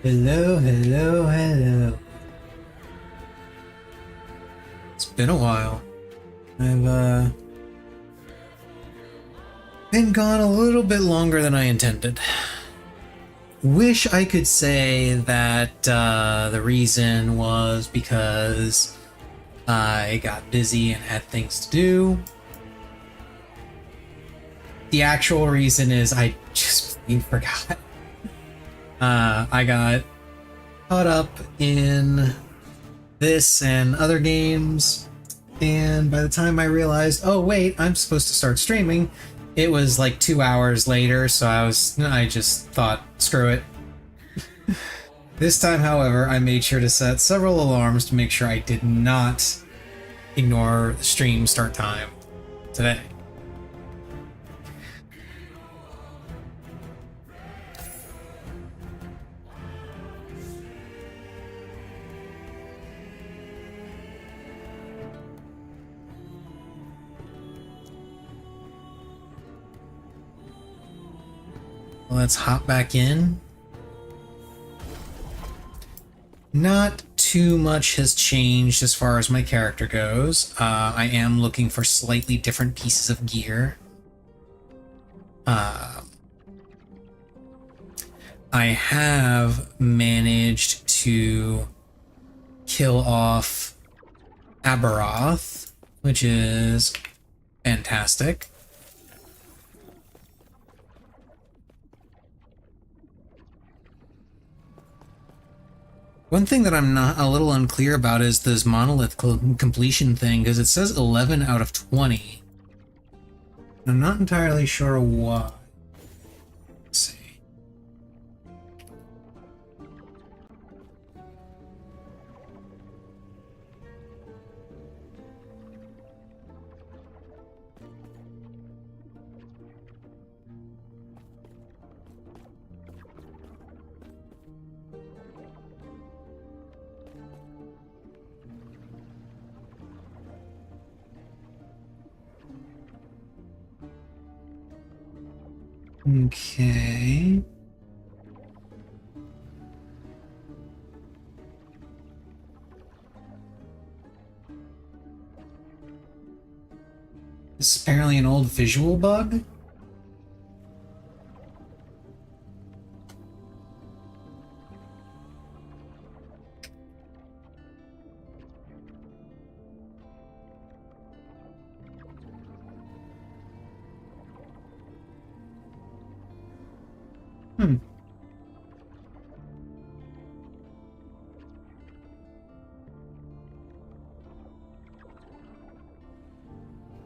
Hello, hello, hello. It's been a while. I've been gone a little bit longer than I intended. Wish I could say that the reason was because I got busy and had things to do. The actual reason is I just plain forgot. I got caught up in this and other games, and by the time I realized, oh wait, I'm supposed to start streaming, it was like 2 hours later, so I just thought, screw it. This time, however, I made sure to set several alarms to make sure I did not ignore the stream start time today. Let's hop back in. Not too much has changed as far as my character goes. I am looking for slightly different pieces of gear. I have managed to kill off Aberoth, which is fantastic. One thing that I'm not a little unclear about is this monolith completion thing, because it says 11 out of 20. I'm not entirely sure why. Let's see. Okay. This is apparently an old visual bug.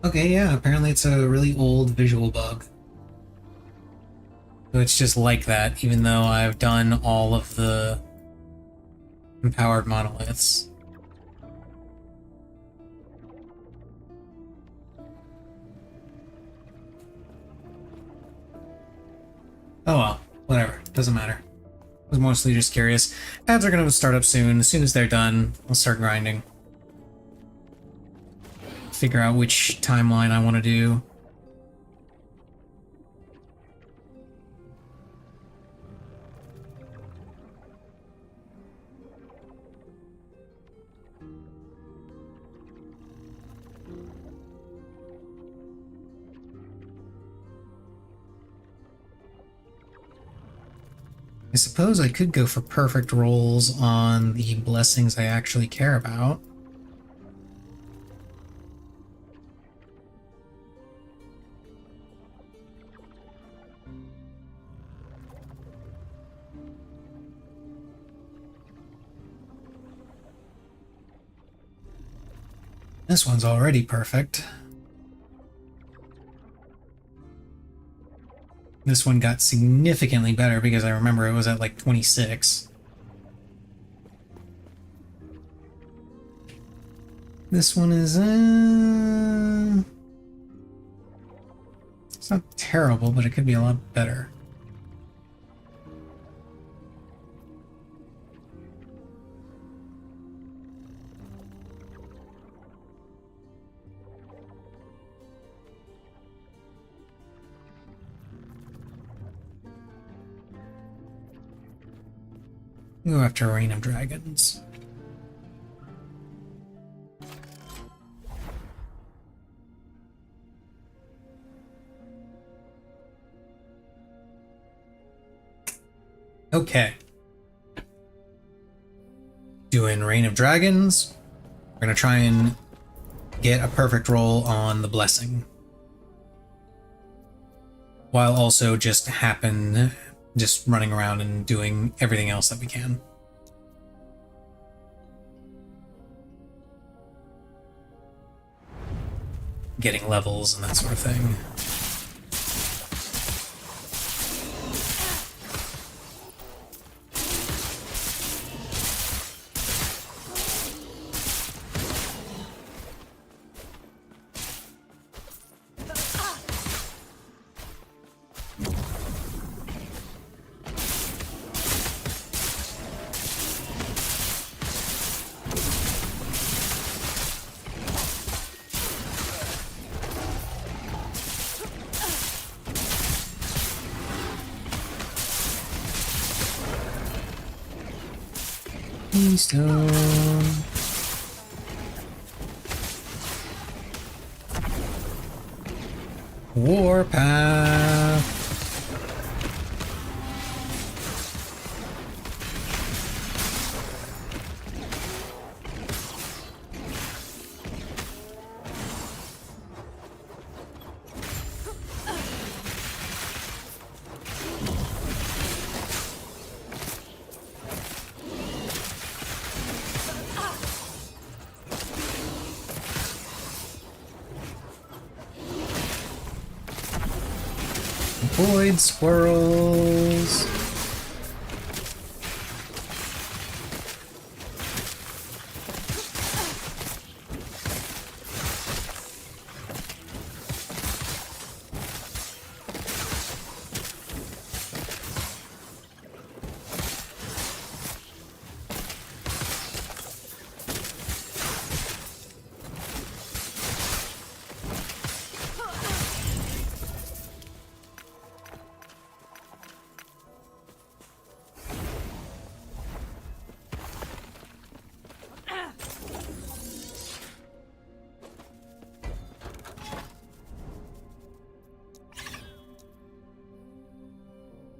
Okay, yeah, apparently it's a really old visual bug. So it's just like that, even though I've done all of the empowered monoliths. Oh well, whatever, doesn't matter. I was mostly just curious. Ads are gonna start up soon. As soon as they're done, I'll start grinding. Figure out which timeline I want to do. I suppose I could go for perfect rolls on the blessings I actually care about. This one's already perfect. This one got significantly better because I remember it was at like 26. This one is, it's not terrible, but it could be a lot better. Go after Reign of Dragons. Okay. Doing Reign of Dragons. We're gonna try and get a perfect roll on the Blessing. While also just running around and doing everything else that we can. Getting levels and that sort of thing. Keystone. Warpath. Avoid squirrels.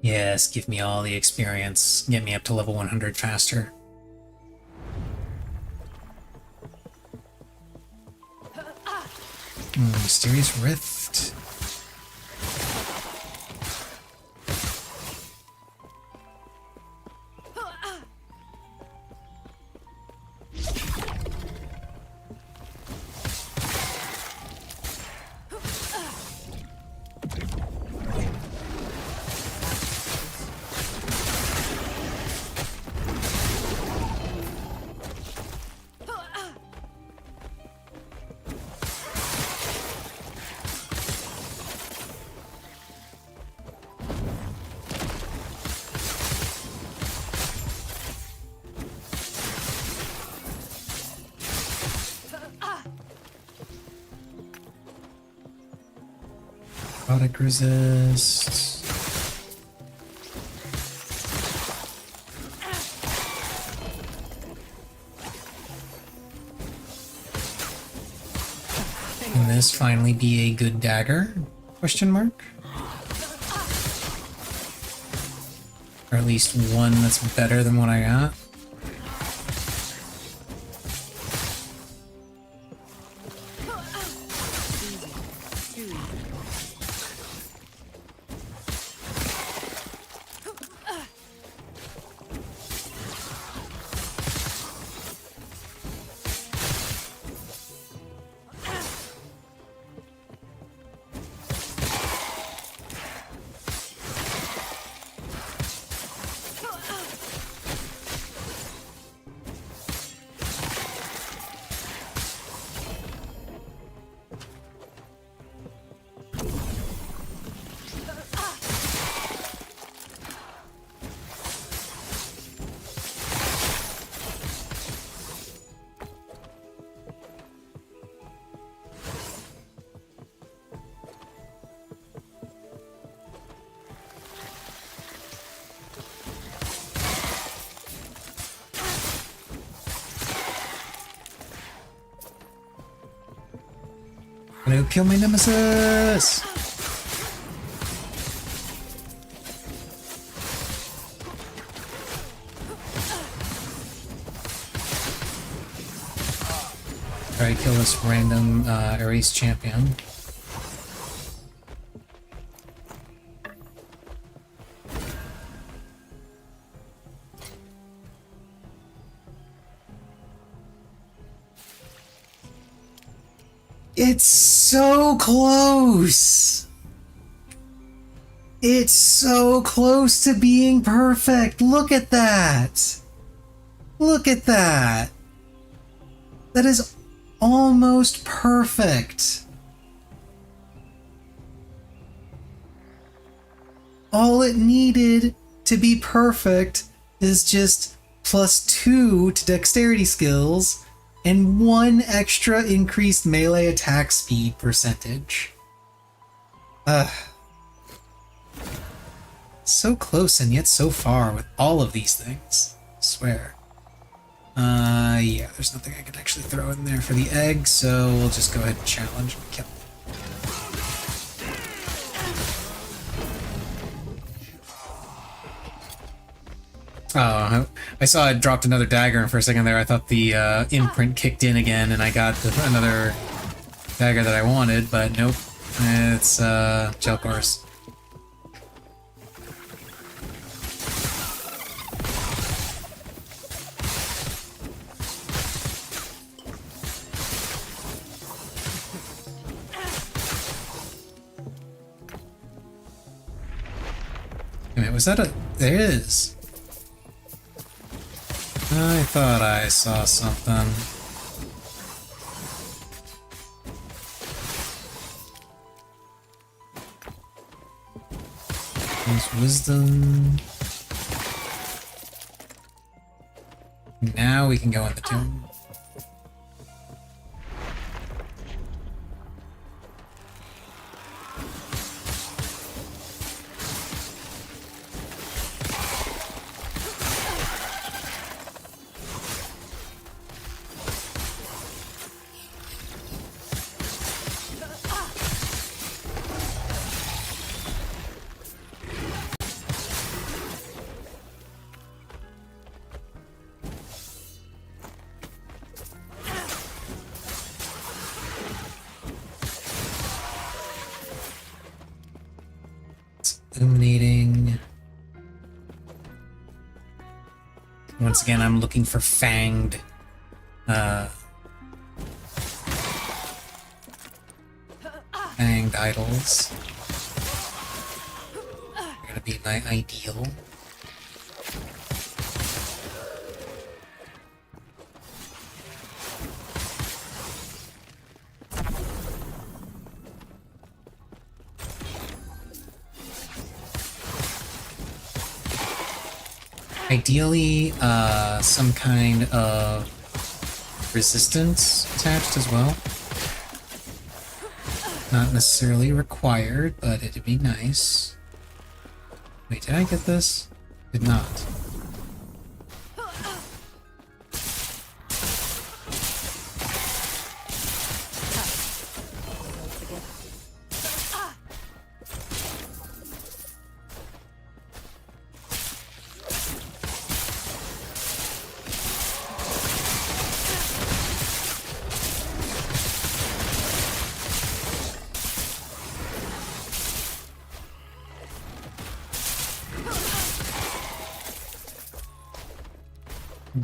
Yes, give me all the experience. Get me up to level 100 faster. Mysterious Rift. Product resist. Can this finally be a good dagger? Question mark? Or at least one that's better than what I got? gonna kill my nemesis! Try to kill this random Ares champion. It's so close! It's so close to being perfect! Look at that! Look at that! That is almost perfect! All it needed to be perfect is just +2 to dexterity skills and 1 extra increased melee attack speed percentage. So close and yet so far with all of these things. I swear. Yeah, there's nothing I can actually throw in there for the egg, so we'll just go ahead and challenge and kill. Oh, I saw it dropped another dagger, and for a second there I thought the imprint kicked in again and I got another dagger that I wanted, but nope. It's gel course. Wait a minute, was that a... There it is. I thought I saw something. There's wisdom. Now we can go in the tomb. Illuminating. Once again, I'm looking for fanged idols. They're gonna be my ideal. Ideally, some kind of resistance attached as well. Not necessarily required, but it'd be nice. Wait, did I get this? Did not.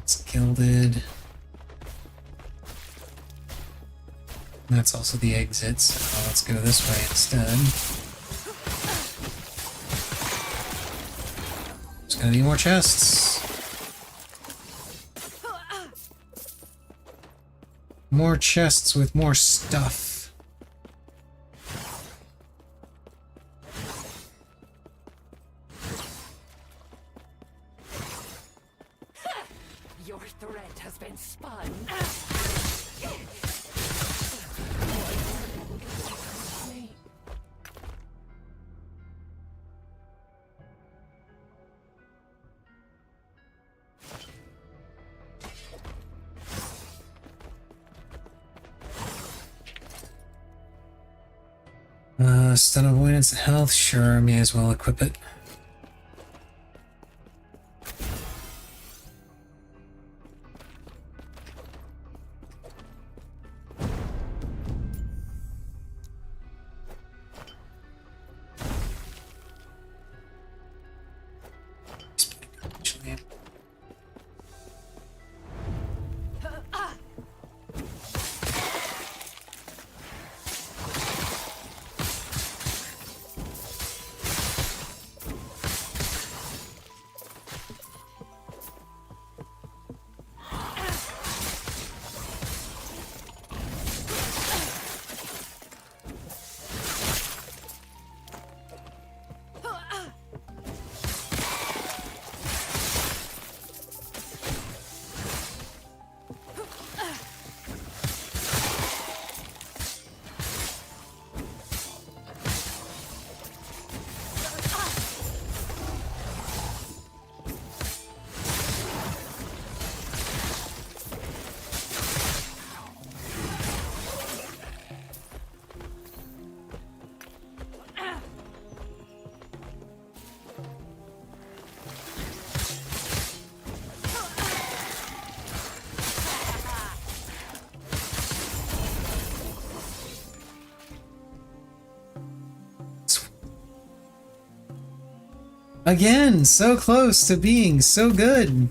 It's gilded. That's also the exit, so let's go this way instead. There's gonna be more chests. More chests with more stuff. Your threat has been spun. Stun avoidance and health. Sure, may as well equip it. Again, so close to being so good.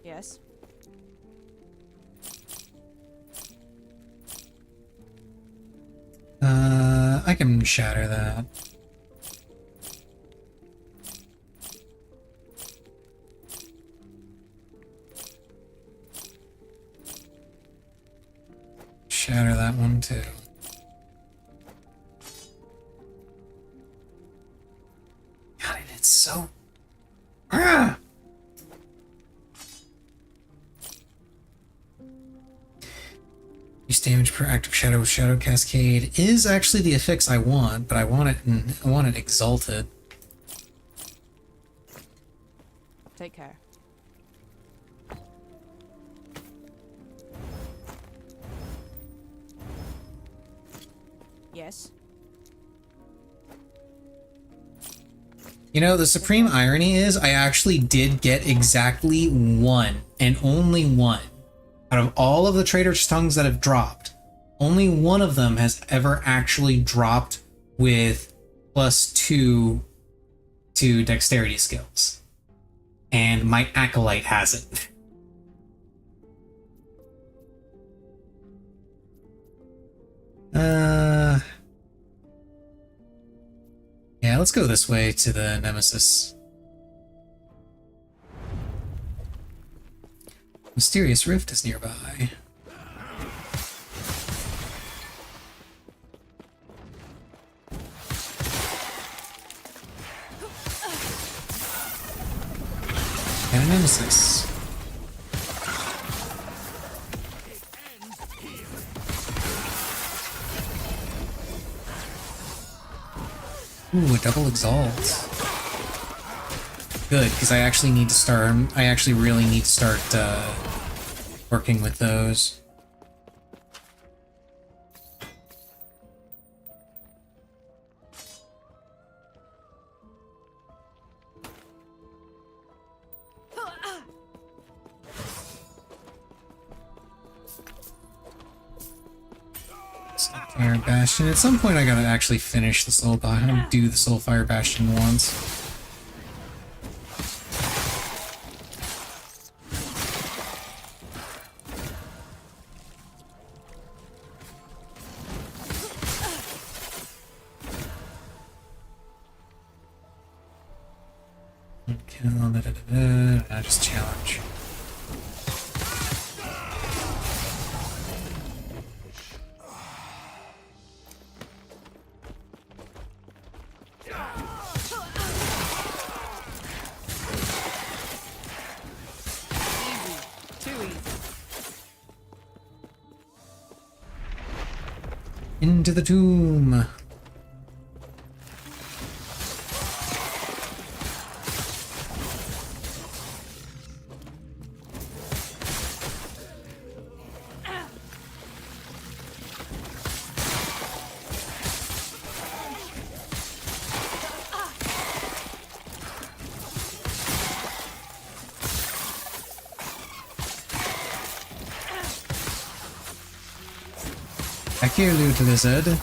Yes. I can shatter that. Shatter that one too. God, it's so. Ah! Use damage per active shadow with Shadow Cascade is actually the affix I want, but I want it exalted. Take care. Yes. You know, the supreme irony is I actually did get exactly one, and only one, out of all of the Trader's Tongues that have dropped. Only one of them has ever actually dropped with +2 to dexterity skills. And my Acolyte has it. Yeah, let's go this way to the Nemesis. Mysterious Rift is nearby. And a Nemesis. Ooh, a double exalt. Good, because I actually need to start. I actually really need to start working with those. Fire Bastion. At some point I gotta actually finish the Soul Bastion. I'm gonna do the Soul Fire Bastion once. Kill, I just challenge. Into the tomb. Back here, loot lizard.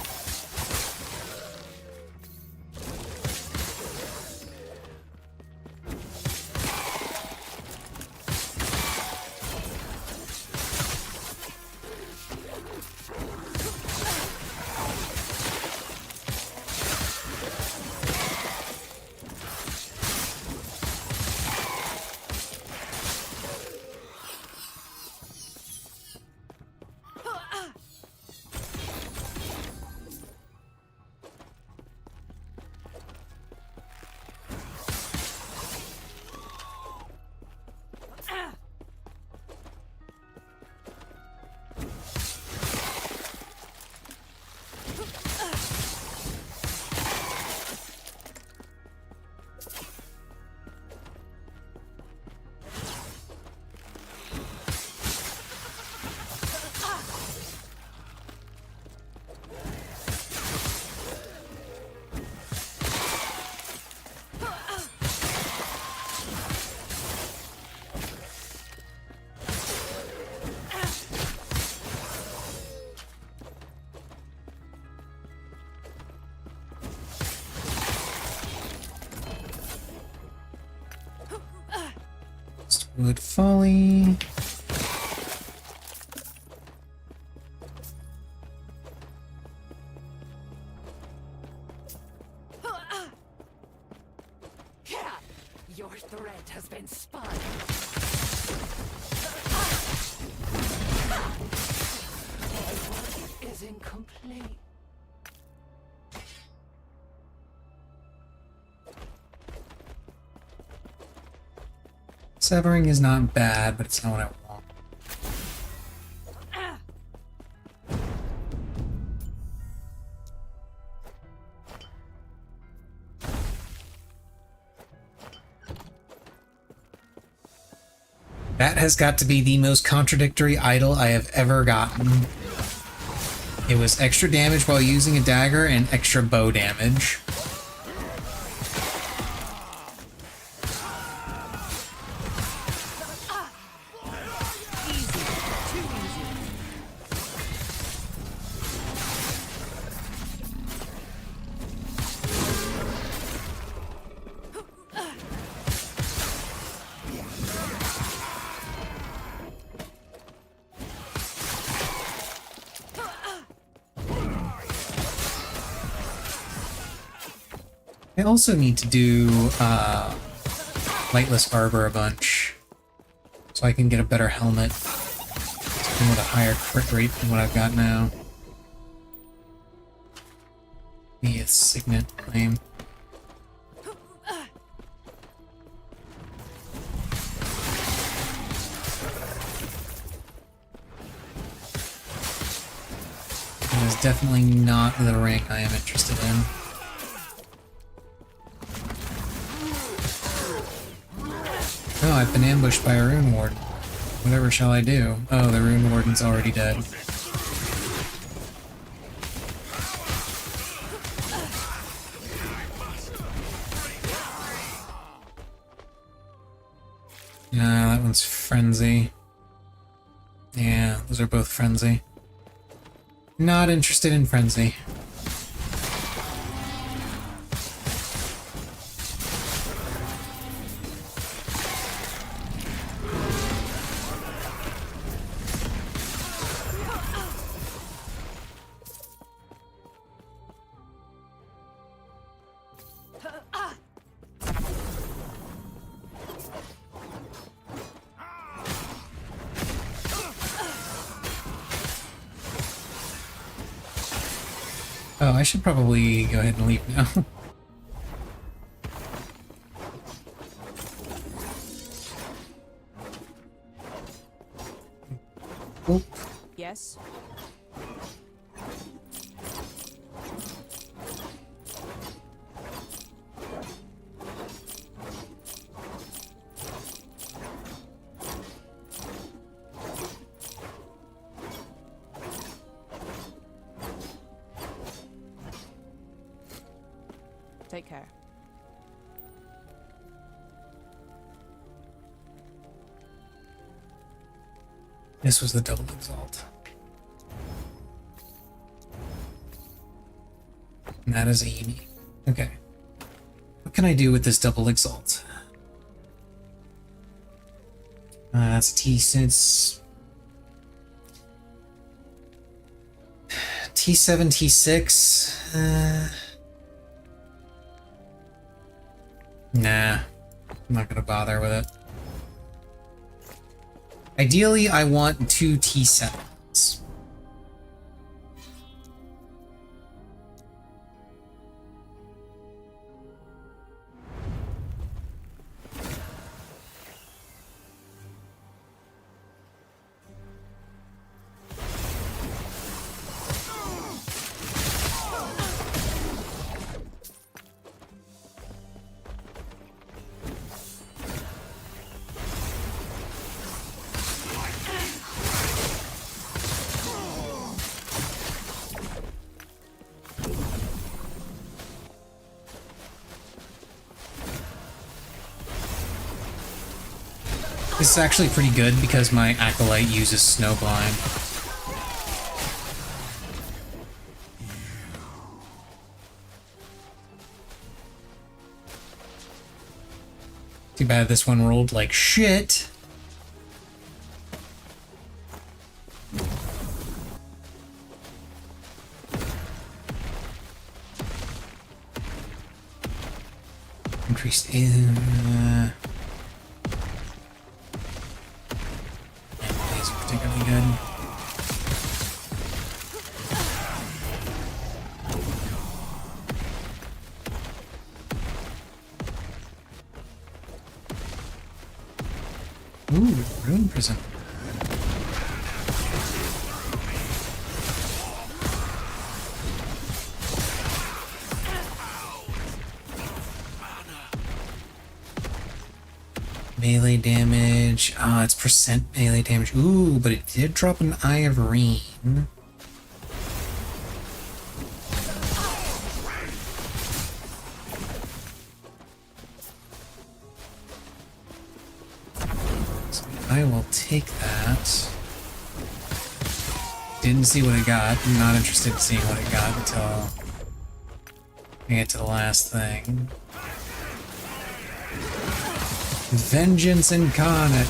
Wood Folly. Your threat has been spun. My work is incomplete. Severing is not bad, but it's not what I want. That has got to be the most contradictory idol I have ever gotten. It was extra damage while using a dagger and extra bow damage. I also need to do Lightless Arbor a bunch, so I can get a better helmet with a higher crit rate than what I've got now. The Signet Flame. That is definitely not the ring I am interested in. Oh, I've been ambushed by a Rune Warden. Whatever shall I do? Oh, the Rune Warden's already dead. Yeah, that one's Frenzy. Yeah, those are both Frenzy. Not interested in Frenzy. Oh, I should probably go ahead and leave now. Oop. Yes. Take care. This was the double exalt. And that is Amy. Okay. What can I do with this double exalt? That's T6. T7, T6. Nah. I'm not gonna bother with it. Ideally, I want 2 T7s. This is actually pretty good because my Acolyte uses Snowblind. Too bad this one rolled like shit. Increased in... these are particularly good. Ooh, Rune Prison. Melee damage. Ah, it's percent melee damage. Ooh, but it did drop an Eye of Rain. So I will take that. Didn't see what it got. I'm not interested in seeing what it got until I get to the last thing. Vengeance Incarnate.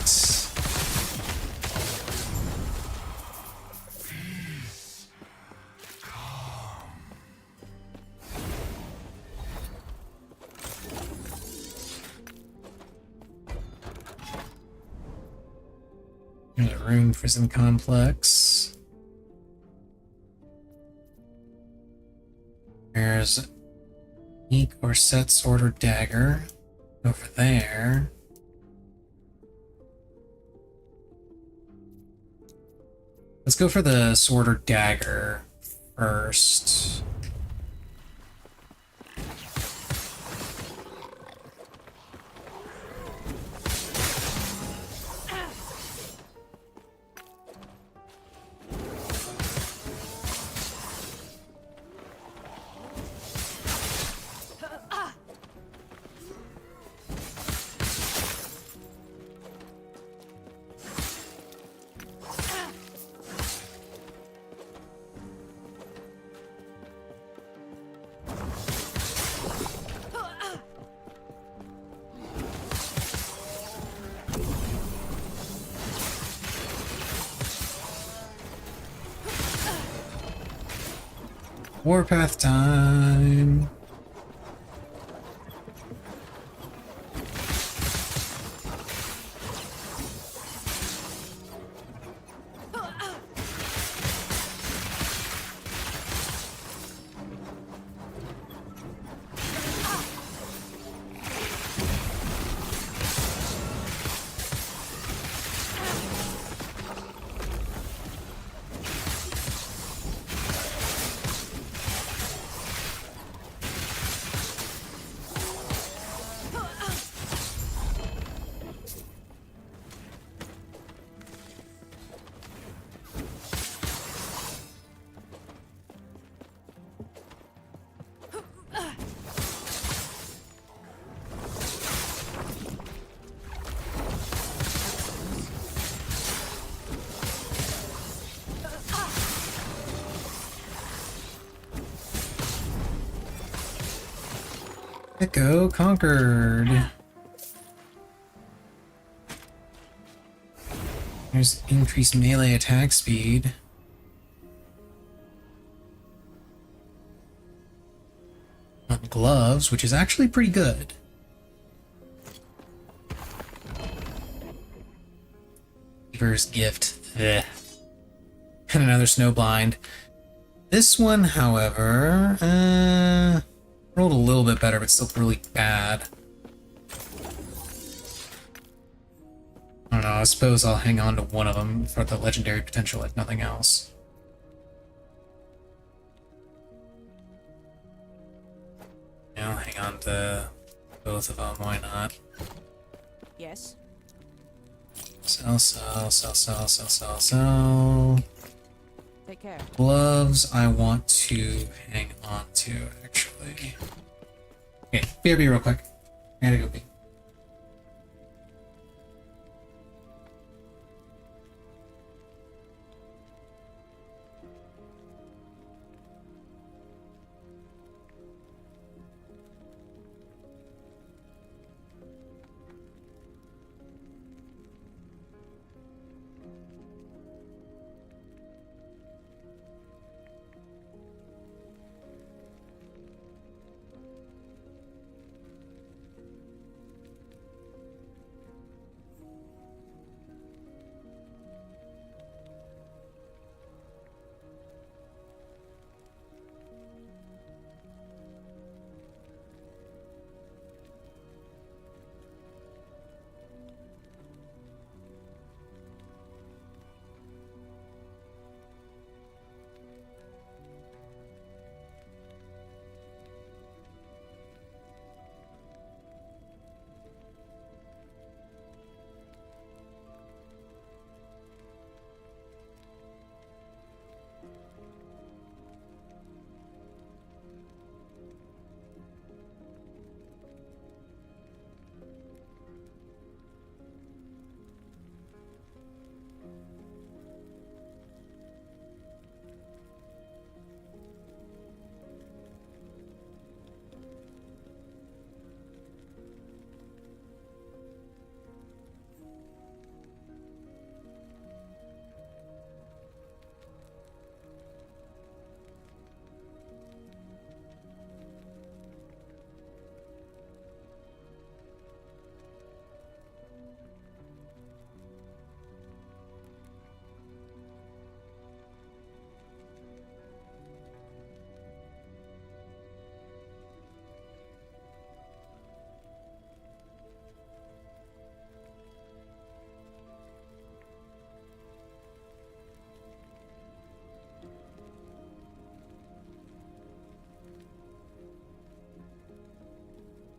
There's a Rune Prison Complex. There's Unique or Set Sword or Dagger over there. Let's go for the sword or dagger first. Warpath time. Echo conquered. There's increased melee attack speed. On gloves, which is actually pretty good. Beaver's gift. Ugh. And another snowblind. This one, however, rolled a little bit better, but still really bad. I don't know, I suppose I'll hang on to one of them for the legendary potential if nothing else. Yeah, I'll hang on to both of them, why not? Yes. Sell. Take care. Gloves, I want to hang on to, actually. Okay, BRB real quick. I gotta go pee.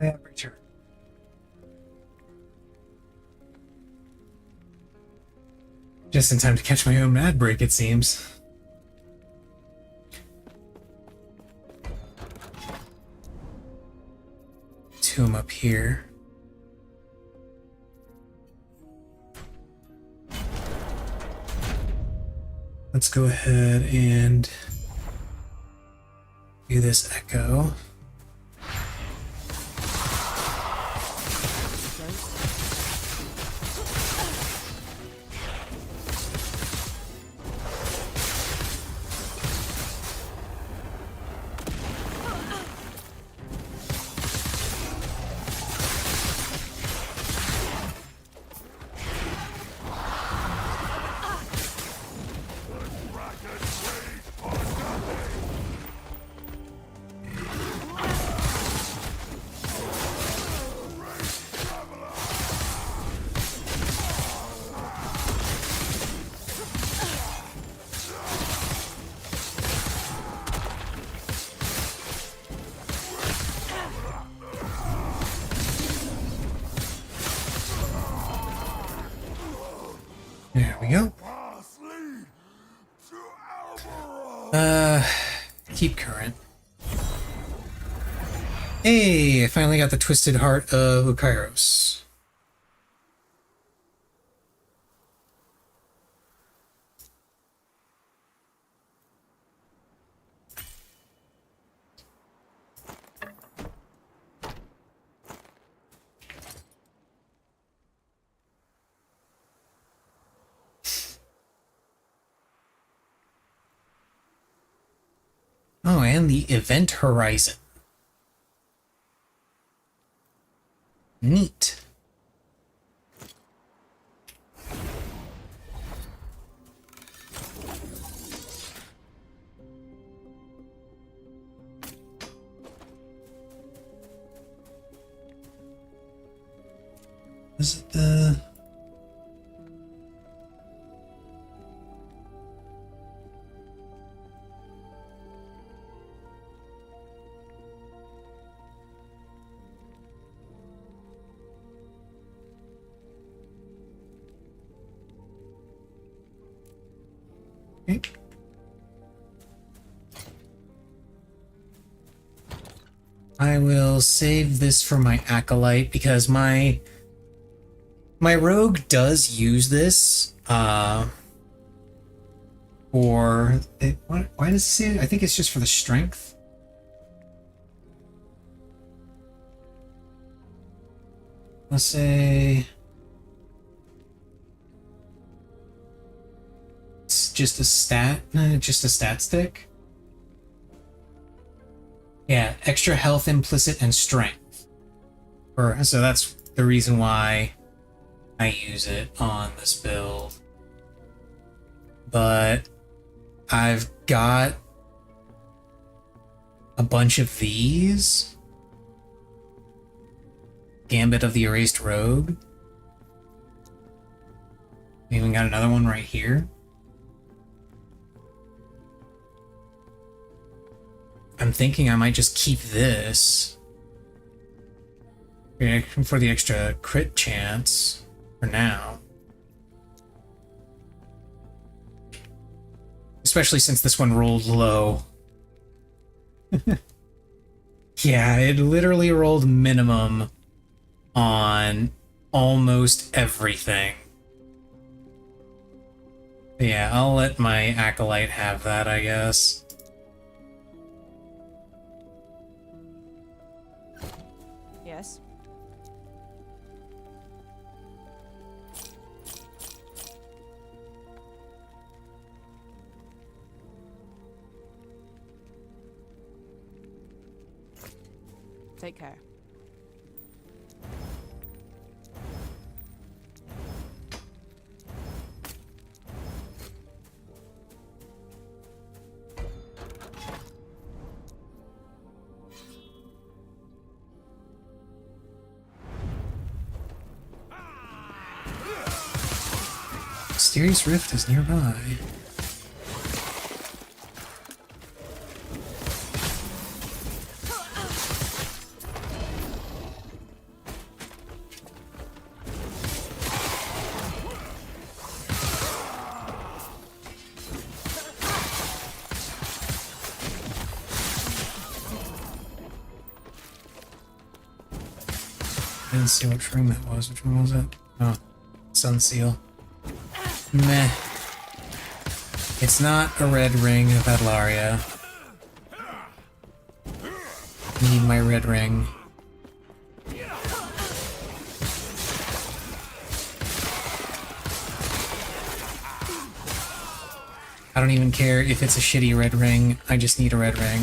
Return. Just in time to catch my own mad break, it seems. Tomb up here. Let's go ahead and do this echo. There we go. Keep current. Hey, I finally got the Twisted Heart of Ukairos. Oh, and the event horizon. Neat. Is it the... Okay. I will save this for my acolyte because my rogue does use this for why does it say it? I think it's just for the strength. Let's say it's just a stat, just a stat stick. Yeah, extra health, implicit, and strength. So that's the reason why I use it on this build. But I've got a bunch of these. Gambit of the Erased Rogue. We even got another one right here. I'm thinking I might just keep this for the extra crit chance for now. Especially since this one rolled low. Yeah, it literally rolled minimum on almost everything. Yeah, I'll let my acolyte have that, I guess. Yes. Take care. Mysterious Rift is nearby. I didn't see which ring that was. Which one was it? Oh, Sun Seal. Meh. It's not a red ring of Adlaria. Need my red ring. I don't even care if it's a shitty red ring. I just need a red ring.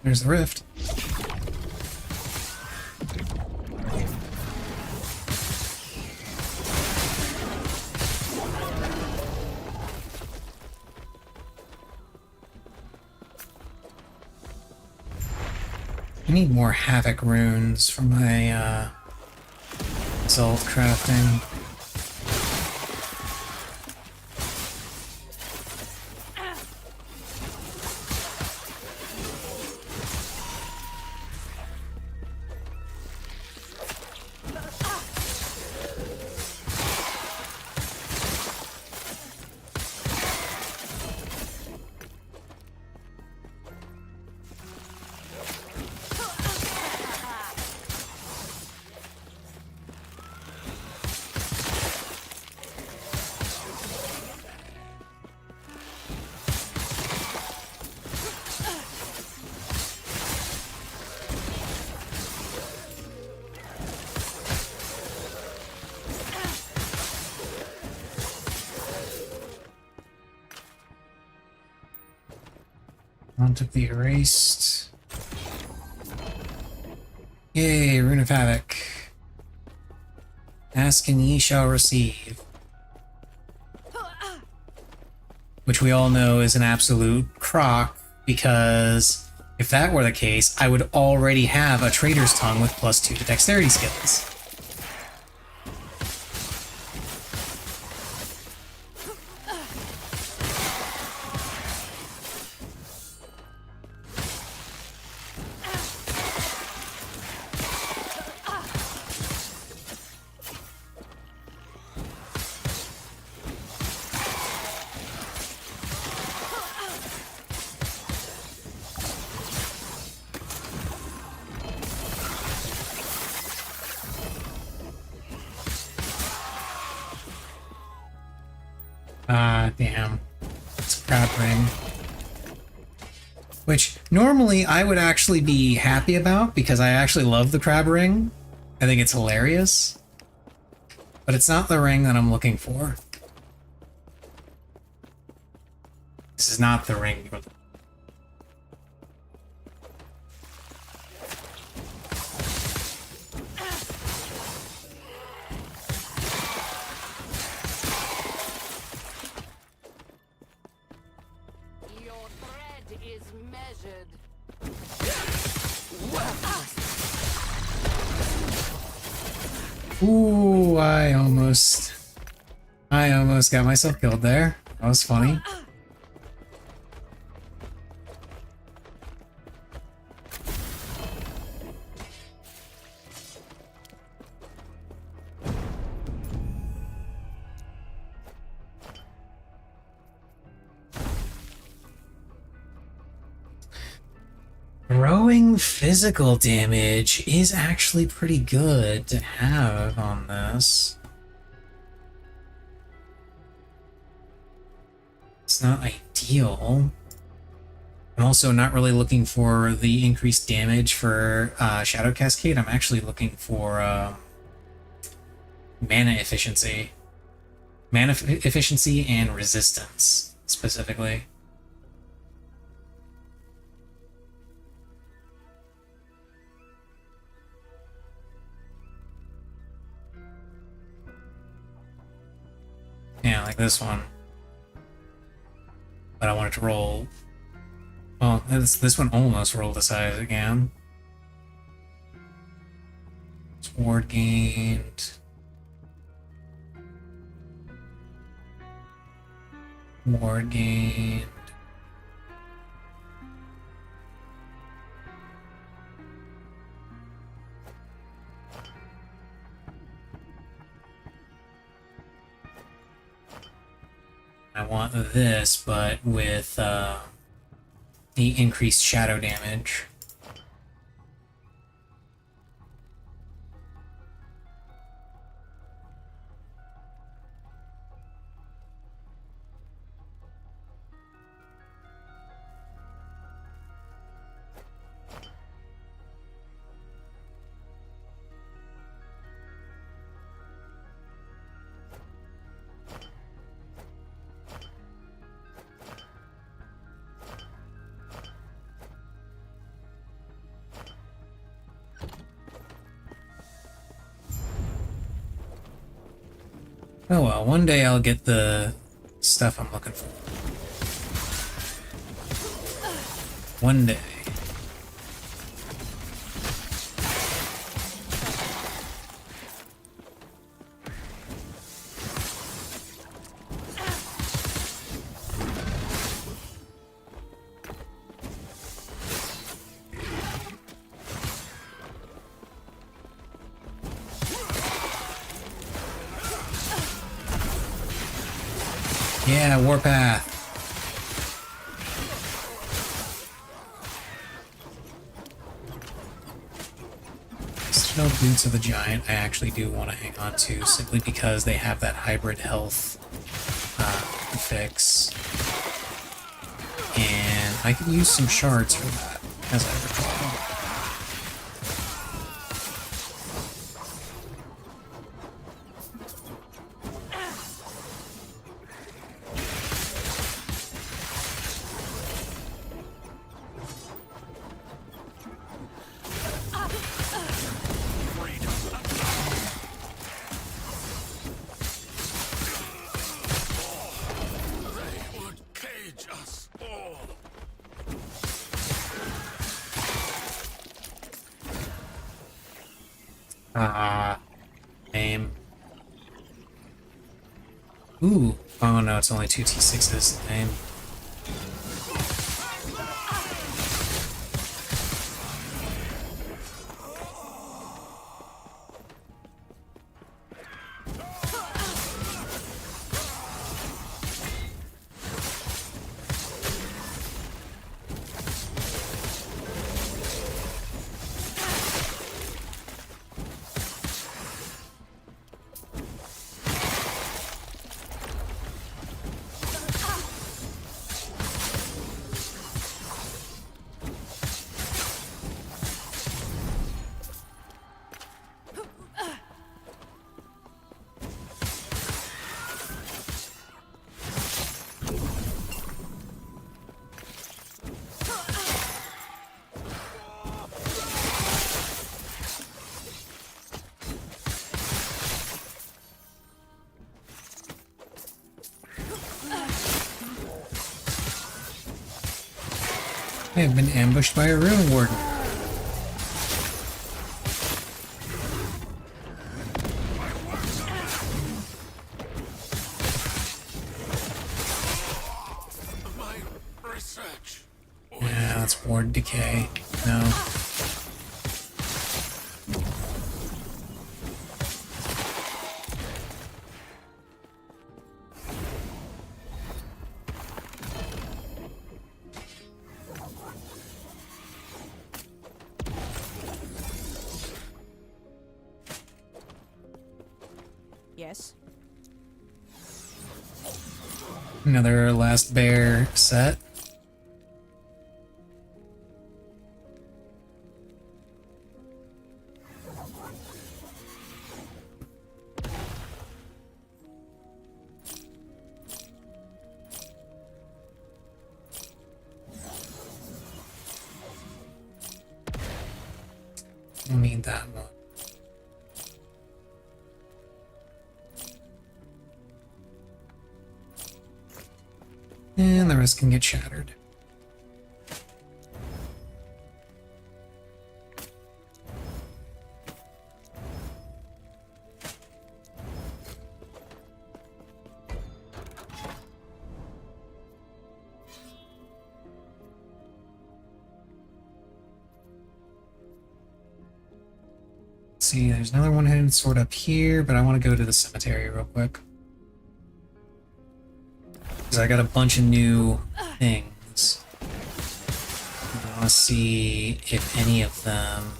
There's the rift. I need more Havoc runes for my Zolf crafting. On took the erased. Yay, Rune of Havoc. Ask and ye shall receive. Which we all know is an absolute crock, because if that were the case, I would already have a Trader's Tongue with +2 to dexterity skills. Ah, damn. It's a crab ring. Which, normally I would actually be happy about, because I actually love the crab ring. I think it's hilarious. But it's not the ring that I'm looking for. This is not the ring. Your thread is measured. Ooh, I almost got myself killed there. That was funny. Growing physical damage is actually pretty good to have on this. It's not ideal. I'm also not really looking for the increased damage for Shadow Cascade. I'm actually looking for mana efficiency. Mana efficiency and resistance, specifically. Yeah, like this one. But I wanted to roll. Well, this one almost rolled aside again. It's ward gained. Ward gained. I want this, but with the increased shadow damage. Oh well, one day I'll get the stuff I'm looking for. One day. Yeah, Warpath. No Boots of the Giant I actually do want to hang on to, simply because they have that hybrid health fix. And I could use some shards for that, as I recall. Name. Ooh. Oh no, it's only 2 T6s. Name. I have been ambushed by a Ruin Warden. Yeah, that's Ward Decay. No. Yes. Another last bear set. Don't need that one. And the rest can get shattered. Let's see, there's another one-handed sword up here, but I want to go to the cemetery real quick. Because I got a bunch of new things. I want to see if any of them...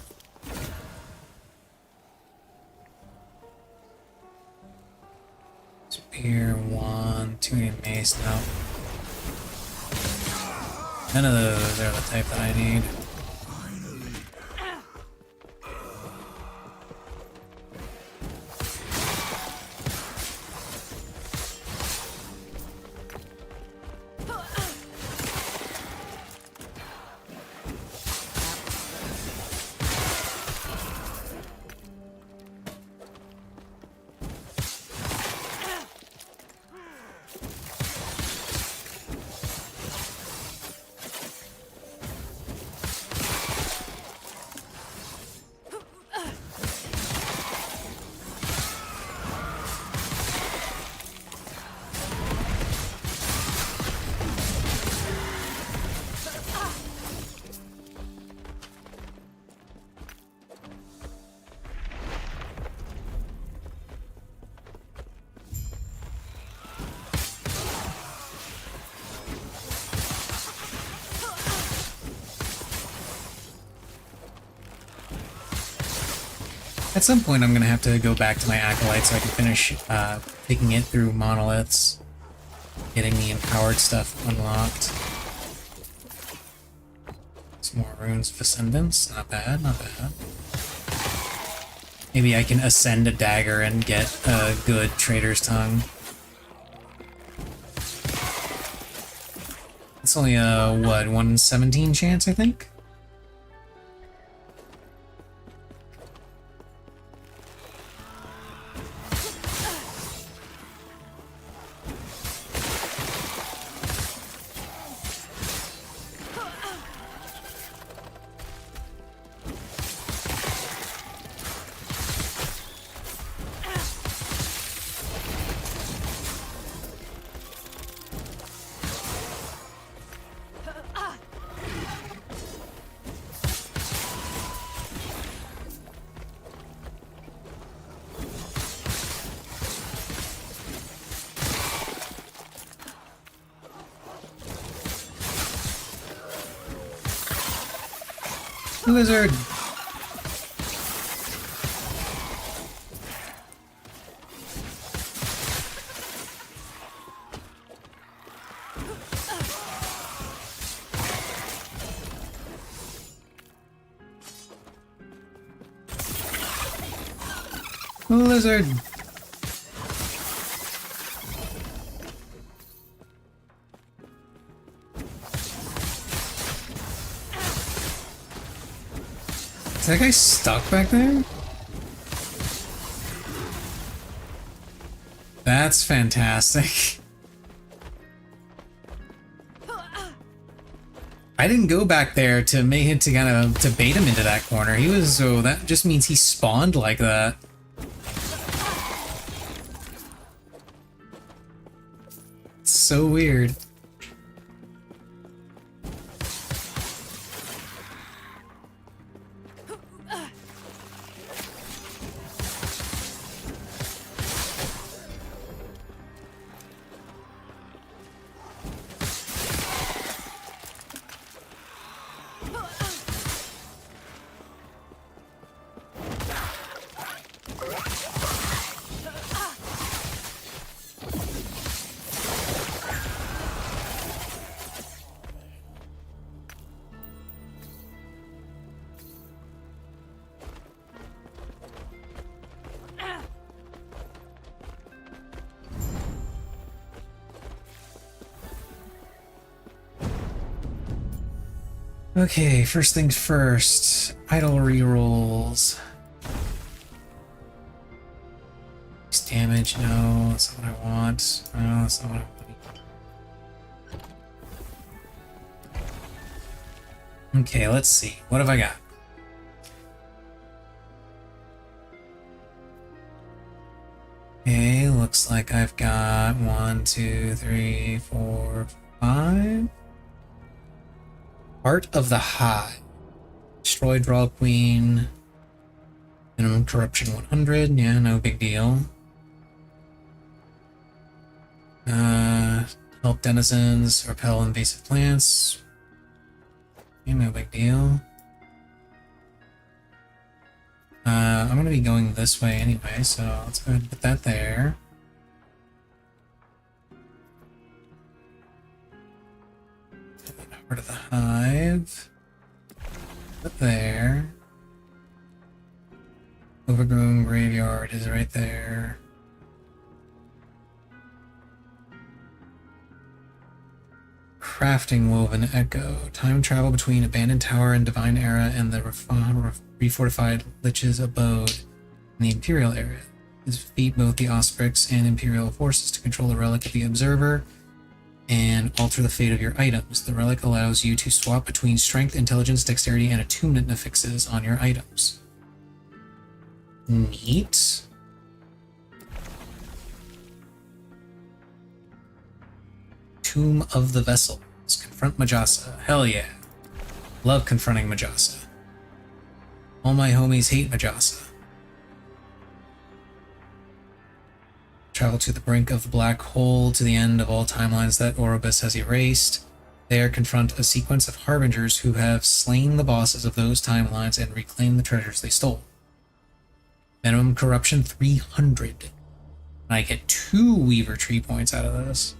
Spear, 1, 2-handed mace, no. None of those are the type that I need. At some point, I'm gonna have to go back to my acolyte so I can finish taking it through monoliths, getting the empowered stuff unlocked. Some more runes of ascendance, not bad, not bad. Maybe I can ascend a dagger and get a good trader's tongue. It's only a, what, 1/17 chance, I think? Lizard! Lizard! Is that guy stuck back there? That's fantastic. I didn't go back there to make it to kind of to bait him into that corner. He was so that just means he spawned like that. It's so weird. Okay, first things first. Idle rerolls. Damage, no, that's not what I want. No, that's not what I want. Okay, let's see. What have I got? Okay, looks like I've got 1, 2, 3, 4, 5. Heart of the Hive. Destroy, draw queen. Minimum corruption 100. Yeah, no big deal. Help denizens, repel invasive plants. Yeah, no big deal. I'm gonna be going this way anyway, so let's go ahead and put that there. Heart of the Hive. Put there. Overgrown graveyard is right there. Crafting woven echo. Time travel between abandoned tower and divine era and the refortified lich's abode in the imperial area. Defeat both the Osprix and imperial forces to control the relic of the observer and alter the fate of your items. The relic allows you to swap between strength, intelligence, dexterity, and attunement affixes on your items. Neat. Tomb of the Vessels. Confront Majasa. Hell yeah. Love confronting Majasa. All my homies hate Majasa. Travel to the brink of the black hole to the end of all timelines that Orobus has erased. There confront a sequence of harbingers who have slain the bosses of those timelines and reclaim the treasures they stole. Minimum corruption 300. I get 2 Weaver Tree points out of this.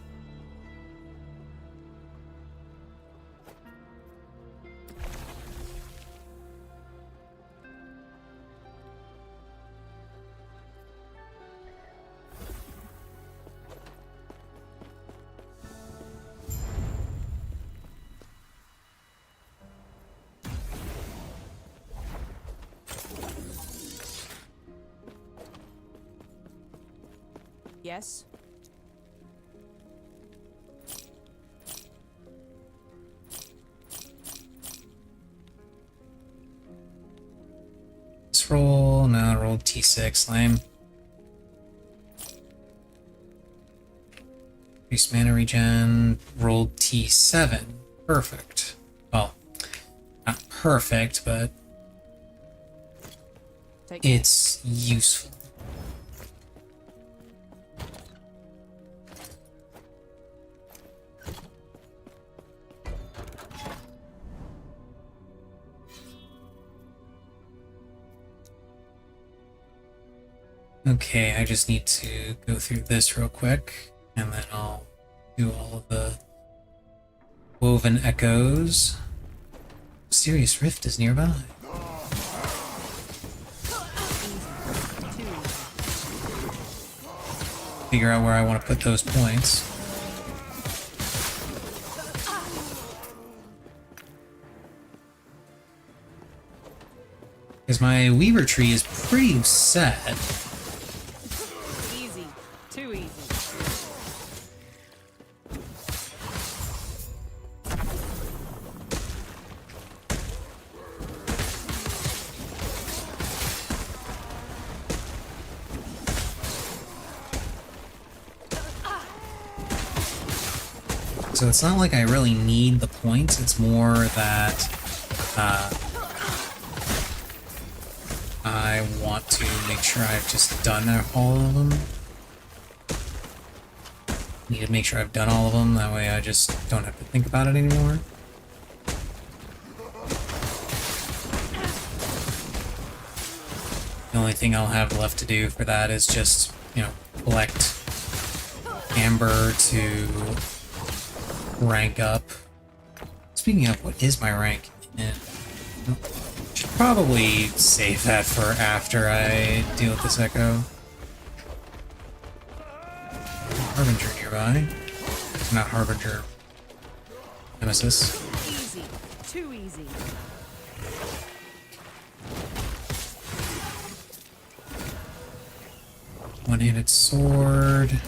Yes. Let's roll. No, roll T6. Lame. Increase mana regen. Roll T7. Perfect. Well, not perfect, but Take care. it's useful. Okay, I just need to go through this real quick, and then I'll do all of the woven echoes. Mysterious Rift is nearby. Figure out where I want to put those points. Because my Weaver Tree is pretty set. Easy. Too easy. So it's not like I really need the points, it's more that I want to make sure I've just done all of them. Need to make sure I've done all of them, that way I just don't have to think about it anymore. The only thing I'll have left to do for that is just, you know, collect amber to rank up. Speaking of, what is my rank in? Should probably save that for after I deal with this echo. Harbinger nearby. Not Harbinger. Nemesis. Easy. Too easy. One-handed sword.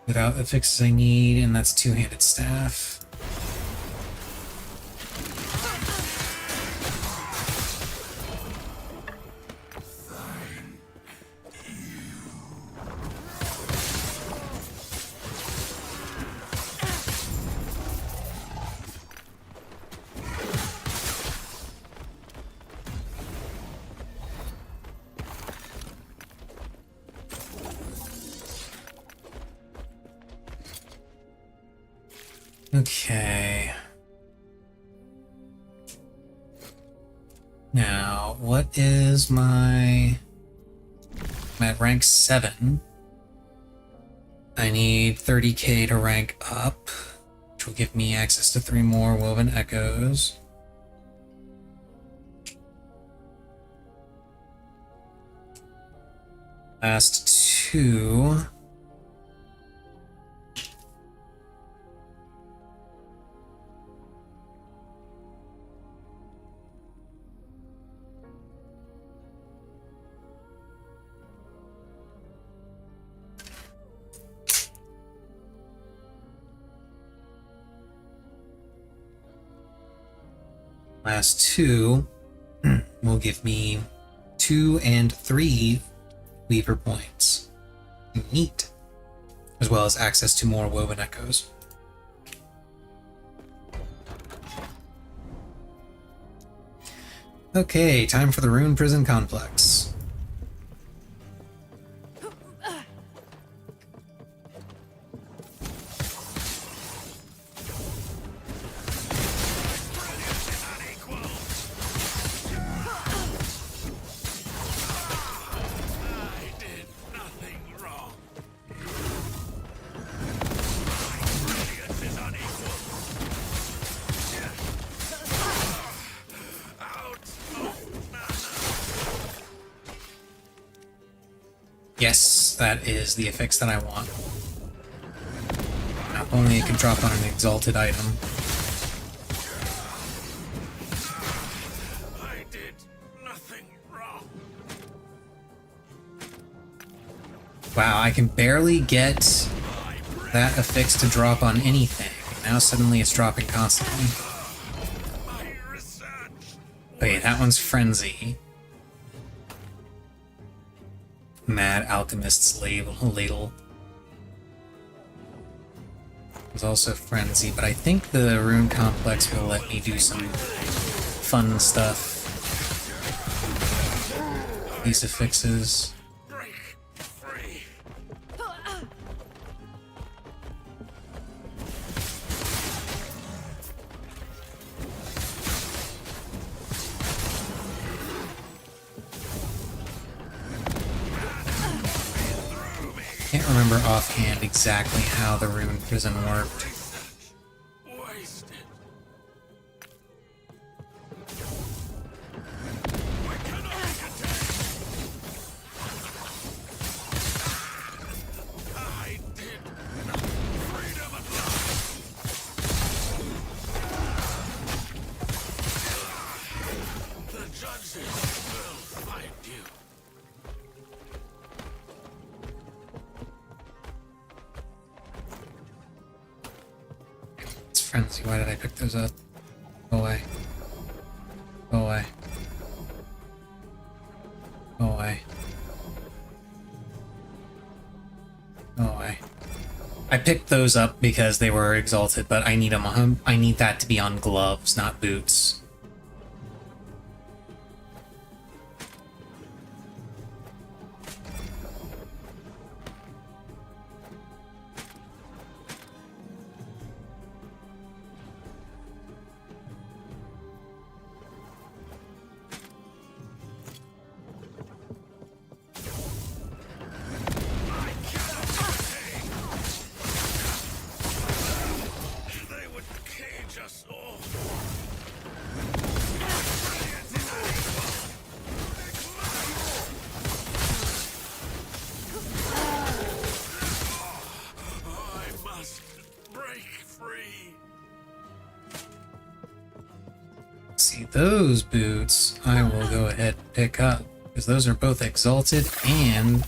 Without the fixes I need, and that's two-handed staff. Okay. Now, what is my... I'm at rank 7. I need 30k to rank up, which will give me access to 3 more woven echoes. Last 2. Last 2 will give me 2 and 3 Weaver points. Neat. As well as access to more woven echoes. Okay, time for the Rune Prison Complex. that is the affix that I want. Now, only it can drop on an exalted item. I did nothing wrong. Wow, I can barely get that affix to drop on anything. Now suddenly it's dropping constantly. My research. Wait, that one's Frenzy. Mad Alchemist's Ladle. There's also Frenzy, but I think the Rune Complex will let me do some fun stuff. These affixes. Break free. Can't remember offhand exactly how the Rune Prison worked. Wasted. I did nothing. Freedom at last. The judges will find you. It's Frenzy. Why did I pick those up? Go away. Go away. Go away. Go away. I picked those up because they were exalted, but I need them on. I need that to be on gloves, not boots. They would cage us all. I must break free. See, those boots I will go ahead and pick up, because those are both exalted and...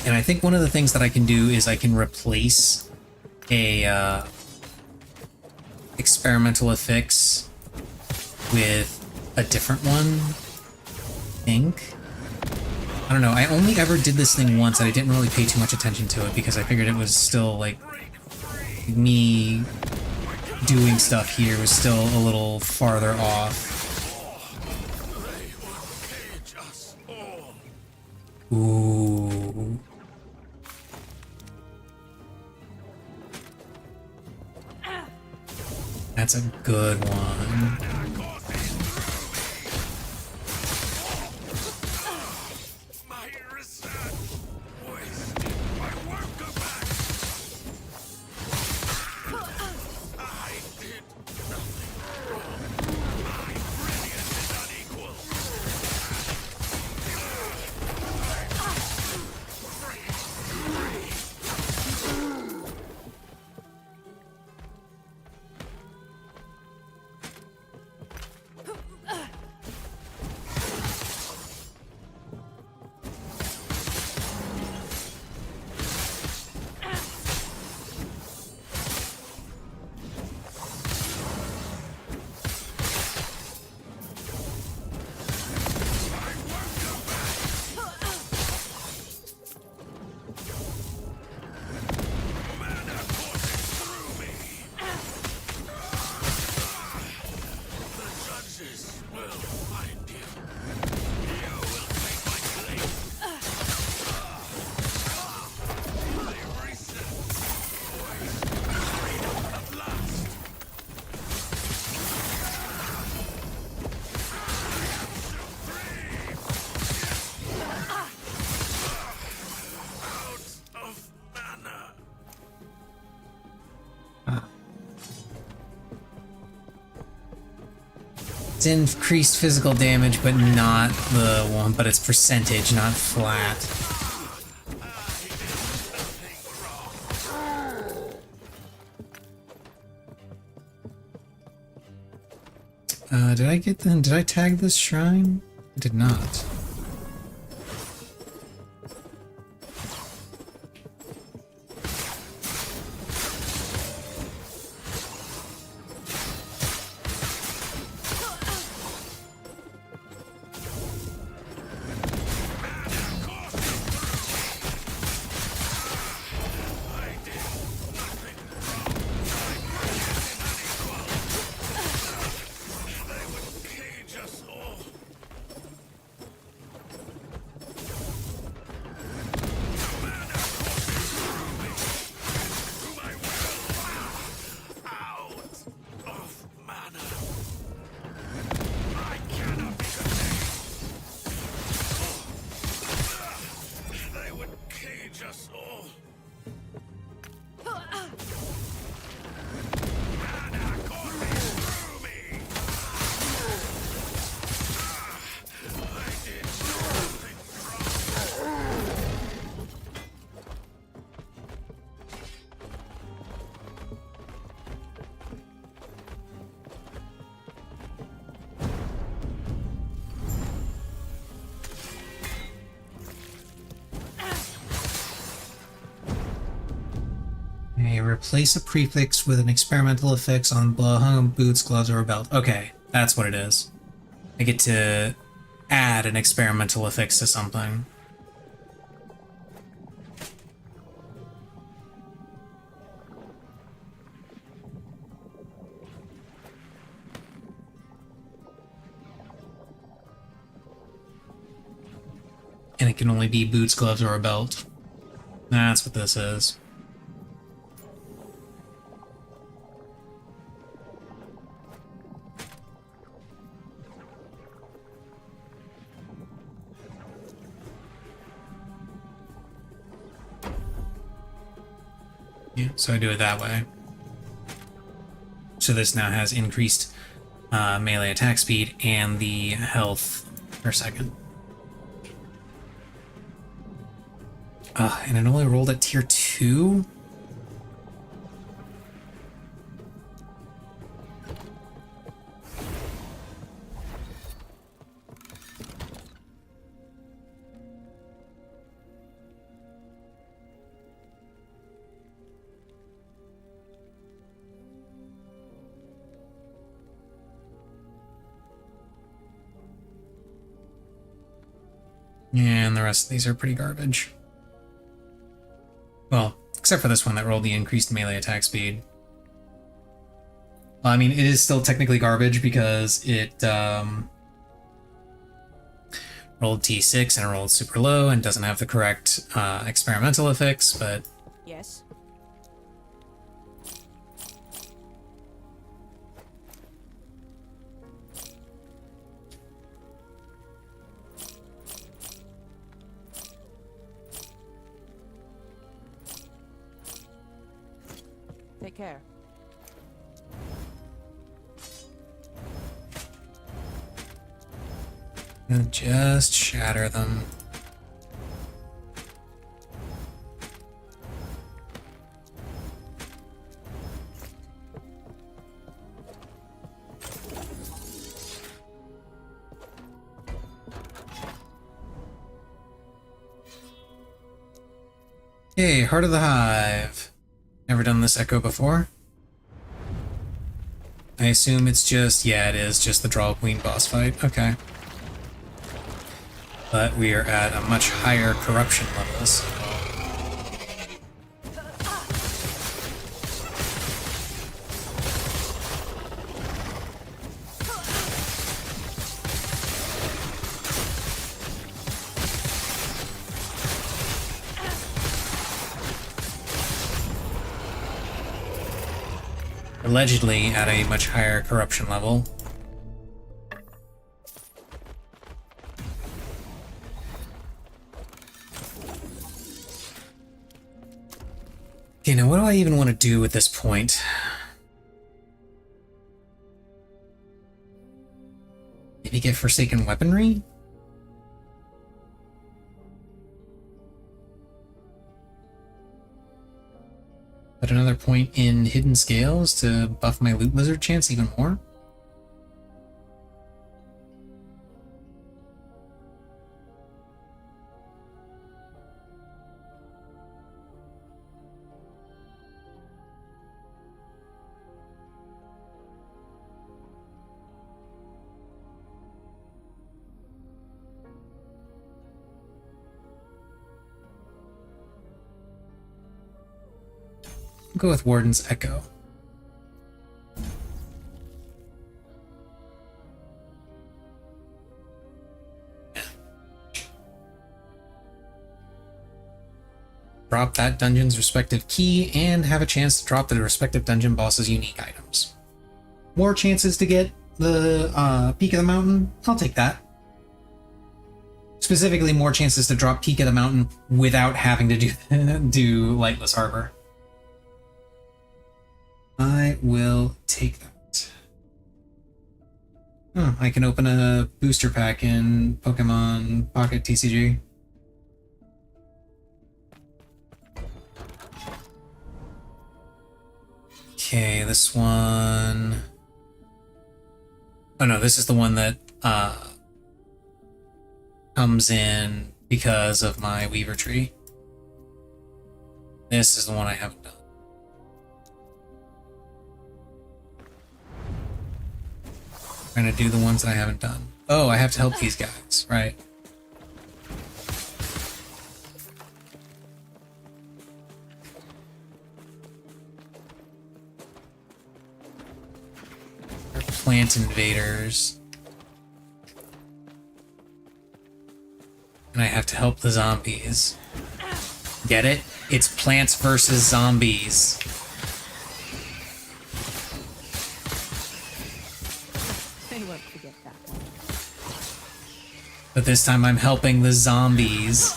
And I think one of the things that I can do is I can replace a experimental affix with a different one, I think. I don't know, I only ever did this thing once and I didn't really pay too much attention to it because I figured it was still, like, me doing stuff here was still a little farther off. They would cage us all. Ooh. That's a good one. My research wasted. My work go back. I did nothing wrong. My brilliance is unequal. It's increased physical damage, but not the one, but it's percentage, not flat. Did I tag this shrine? I did not. Replace a prefix with an experimental affix on hung boots, gloves, or a belt. Okay, that's what it is. I get to add an experimental affix to something. And it can only be boots, gloves, or a belt. That's what this is. Yeah, so I do it that way. So this now has increased melee attack speed and the health per second. And it only rolled at tier 2? And the rest of these are pretty garbage. Well, except for this one that rolled the increased melee attack speed. Well, I mean, it is still technically garbage because it rolled T6 and it rolled super low and doesn't have the correct experimental affix, but... Yes. Take care. And just shatter them. Hey, Heart of the Hive. Never done this echo before? I assume it's just, yeah, it is just the Draw Queen boss fight. Okay. But we are at a much higher corruption level, so... Allegedly at a much higher corruption level. Okay, now what do I even want to do at this point? They get Forsaken Weaponry? Put another point in Hidden Scales to buff my Loot Lizard chance even more? I'll go with Warden's Echo. Drop that dungeon's respective key and have a chance to drop the respective dungeon boss's unique items. More chances to get the Peak of the Mountain? I'll take that. Specifically, more chances to drop Peak of the Mountain without having to do Lightless Harbor. I will take that. Oh, I can open a booster pack in Pokemon Pocket TCG. Okay, this one... Oh no, this is the one that comes in because of my Weaver Tree. This is the one I haven't done. I'm gonna do the ones that I haven't done. Oh, I have to help these guys, right. They're plant invaders. And I have to help the zombies. Get it? It's plants versus zombies. They won't forget that one. But this time I'm helping the zombies.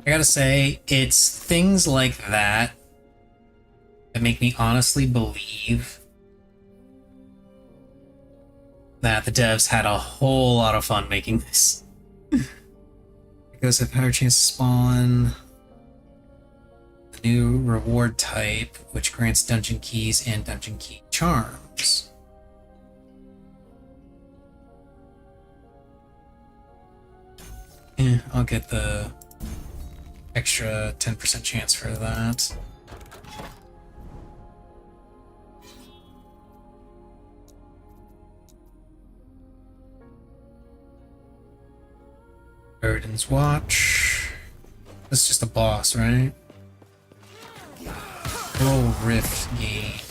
I gotta say, it's things like that that make me honestly believe that the devs had a whole lot of fun making this. It goes with higher chance to spawn a new reward type, which grants dungeon keys and dungeon key charms. Yeah, I'll get the extra 10% chance for that. Odin's Watch. This is just a boss, right? Roll Rift Gate.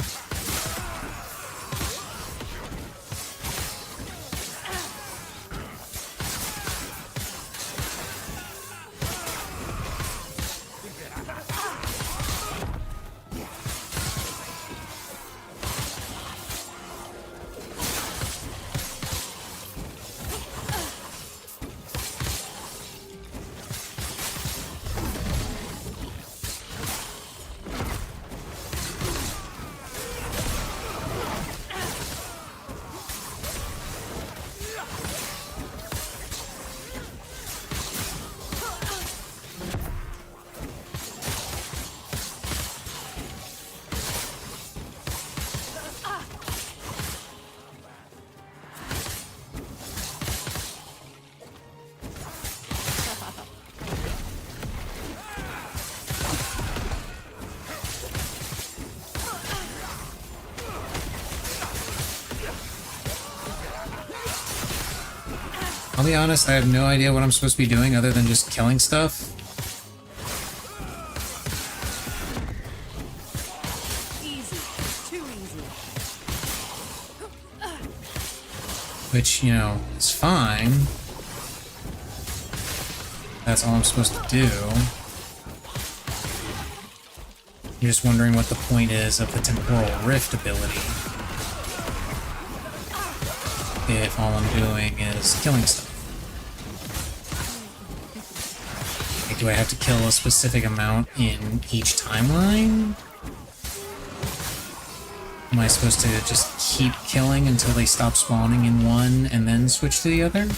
I'll be honest, I have no idea what I'm supposed to be doing other than just killing stuff. Easy. Too easy. Which, you know, is fine. That's all I'm supposed to do. I'm just wondering what the point is of the Temporal Rift ability. If all I'm doing is killing stuff. Like, do I have to kill a specific amount in each timeline? Am I supposed to just keep killing until they stop spawning in one and then switch to the other?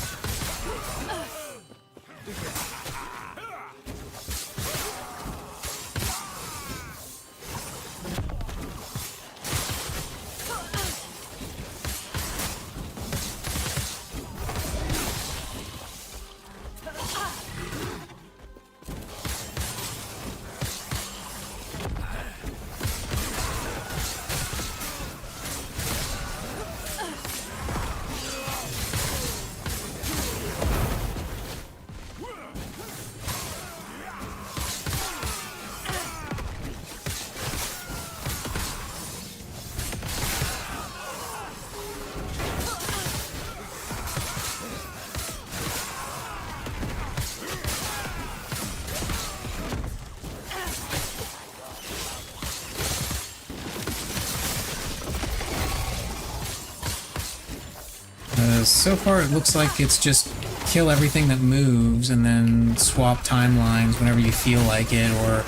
So far it looks like it's just kill everything that moves and then swap timelines whenever you feel like it, or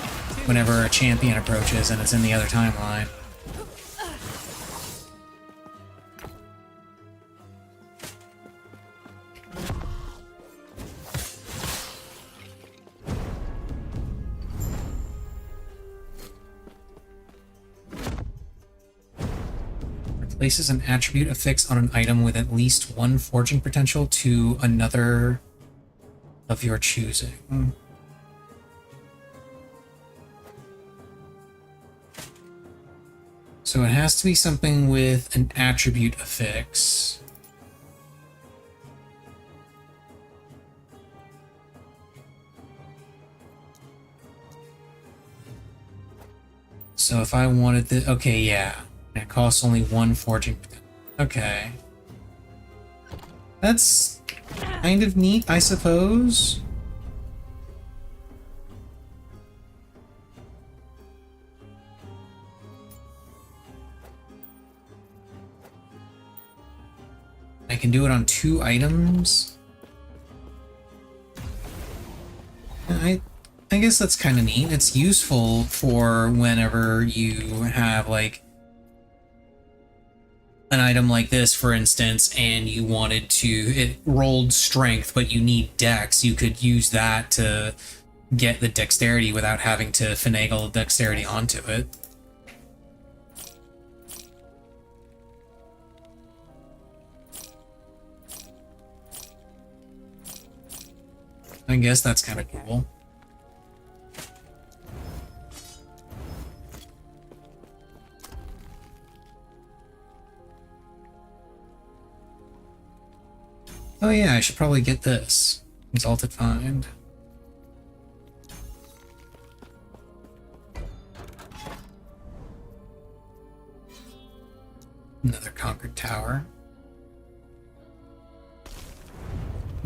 whenever a champion approaches and it's in the other timeline. Places an attribute affix on an item with at least one forging potential to another of your choosing. So it has to be something with an attribute affix. So if I wanted the... Okay, yeah. It costs only one forging. Okay. That's kind of neat, I suppose. I can do it on 2 items. I guess that's kind of neat. It's useful for whenever you have, like, an item like this, for instance, and you wanted to... It rolled strength, but you need dex. You could use that to get the dexterity without having to finagle dexterity onto it. I guess that's kind of cool. Oh yeah, I should probably get this. Exalted Find. Another Conquered Tower.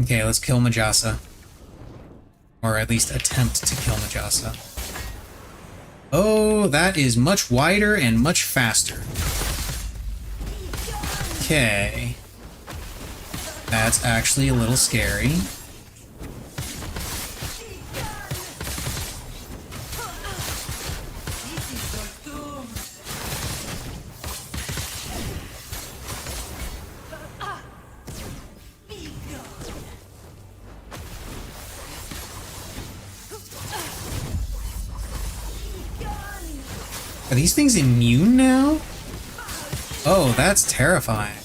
Okay, let's kill Majasa. Or at least attempt to kill Majasa. Oh, that is much wider and much faster. Okay. That's actually a little scary. Are these things immune now? Oh, that's terrifying.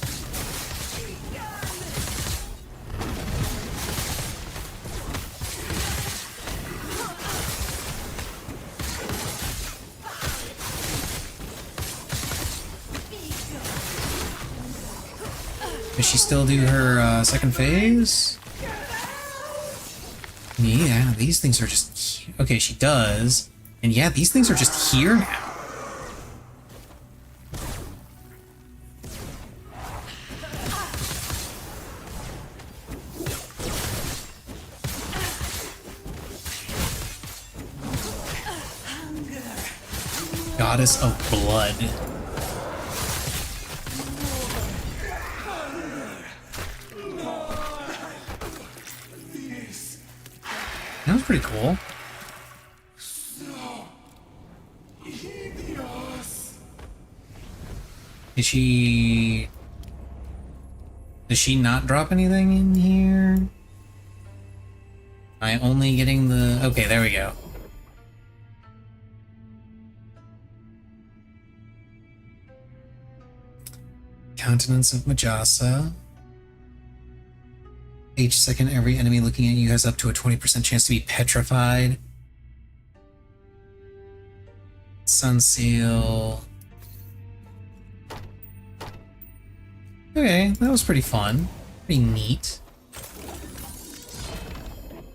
Does she still do her second phase? Yeah, these things are just... Okay, she does. And yeah, these things are just here now. Goddess of Blood. That was pretty cool. Does she not drop anything in here? Am I only getting the... Okay, there we go. Countenance of Majasa. Each second, every enemy looking at you has up to a 20% chance to be petrified. Sun Seal. Okay, that was pretty fun. Pretty neat.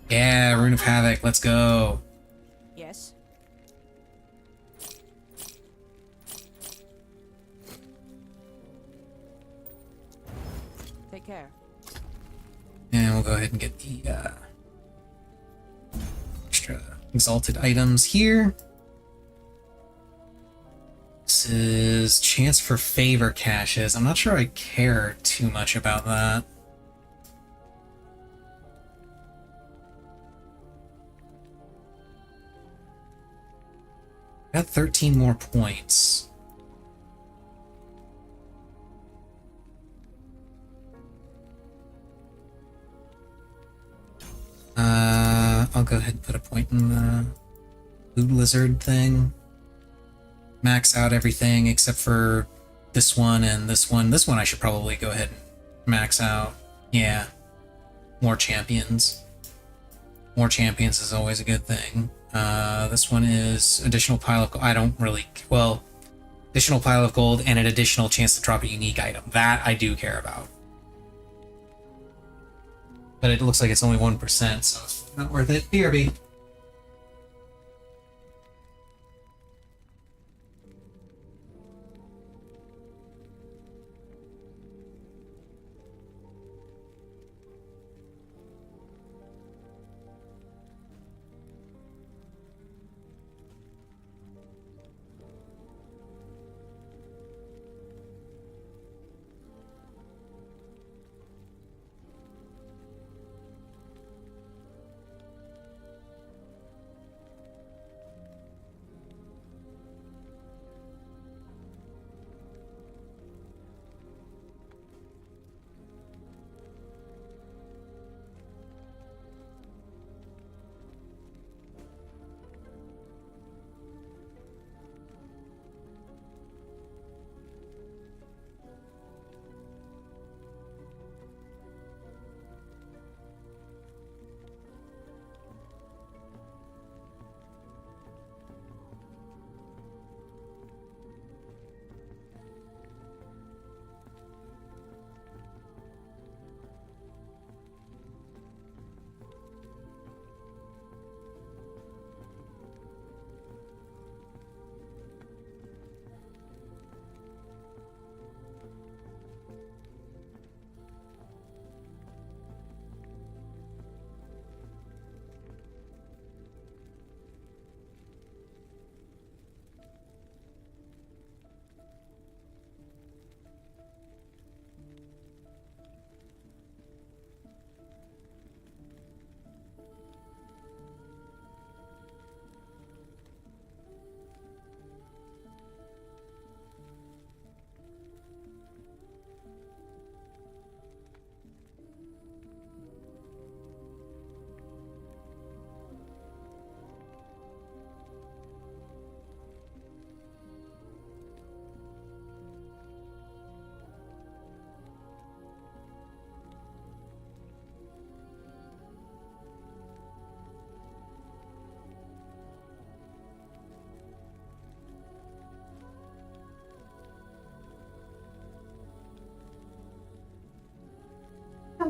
Yeah, Rune of Havoc, let's go. Yes. Take care. And we'll go ahead and get the extra exalted items here. This is chance for favor caches. I'm not sure I care too much about that. Got 13 more points. I'll go ahead and put a point in the Blue Lizard thing. Max out everything except for this one and this one. This one I should probably go ahead and max out. Yeah. More champions. More champions is always a good thing. This one is additional pile of... I don't really... Well, additional pile of gold and an additional chance to drop a unique item. That I do care about. But it looks like it's only 1%, so it's not worth it. BRB.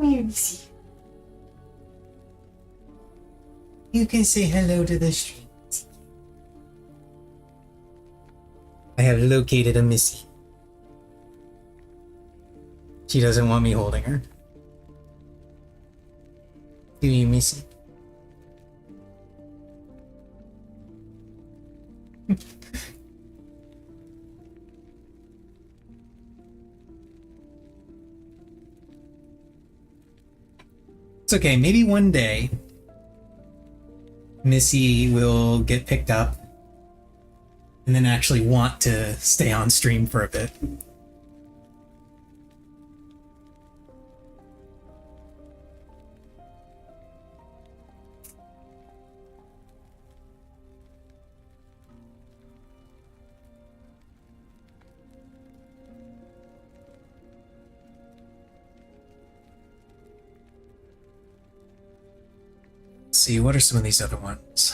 Come here, Missy. You can say hello to the stream. I have located a Missy. She doesn't want me holding her. Do you, Missy? It's okay, maybe one day Missy will get picked up and then actually want to stay on stream for a bit. Let's see, what are some of these other ones?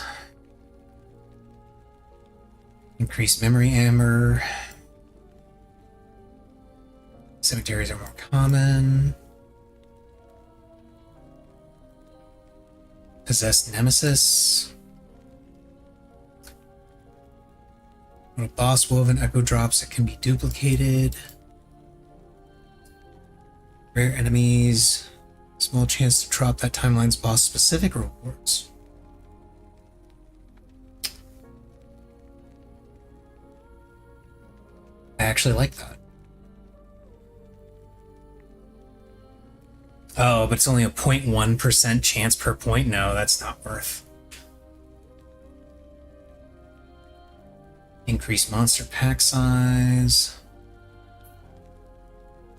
Increased memory amber. Cemeteries are more common. Possessed nemesis. Little boss woven echo drops that can be duplicated. Rare enemies. Small chance to drop that timeline's boss specific rewards. I actually like that. Oh, but it's only a 0.1% chance per point? No, that's not worth. Increase monster pack size.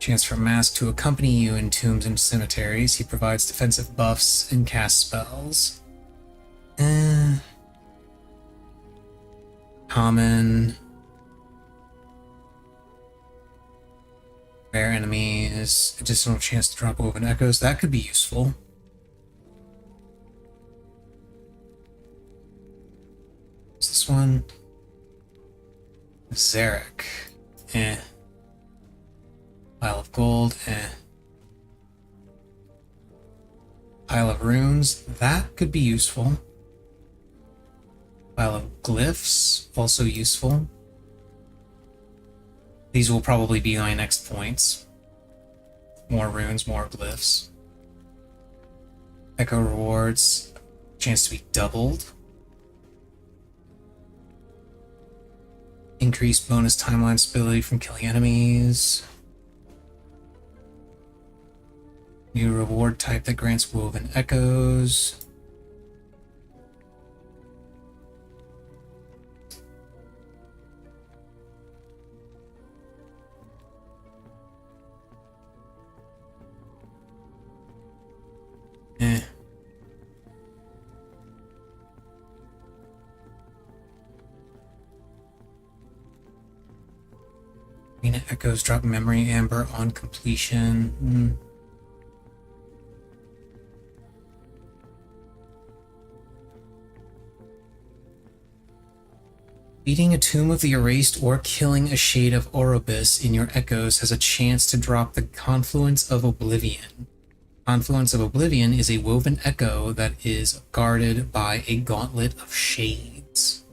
Chance for Mask to accompany you in tombs and cemeteries. He provides defensive buffs and cast spells. Common. Rare enemies. Additional chance to drop woven echoes. That could be useful. What's this one? Zarek. Pile of gold. Pile of runes. That could be useful. Pile of glyphs. Also useful. These will probably be my next points. More runes, more glyphs. Echo rewards. Chance to be doubled. Increased bonus timeline stability from killing enemies. New reward type that grants woven echoes. Arena echoes drop memory amber on completion. Beating a Tomb of the Erased or killing a Shade of Orobis in your echoes has a chance to drop the Confluence of Oblivion. Confluence of Oblivion is a woven echo that is guarded by a gauntlet of shades.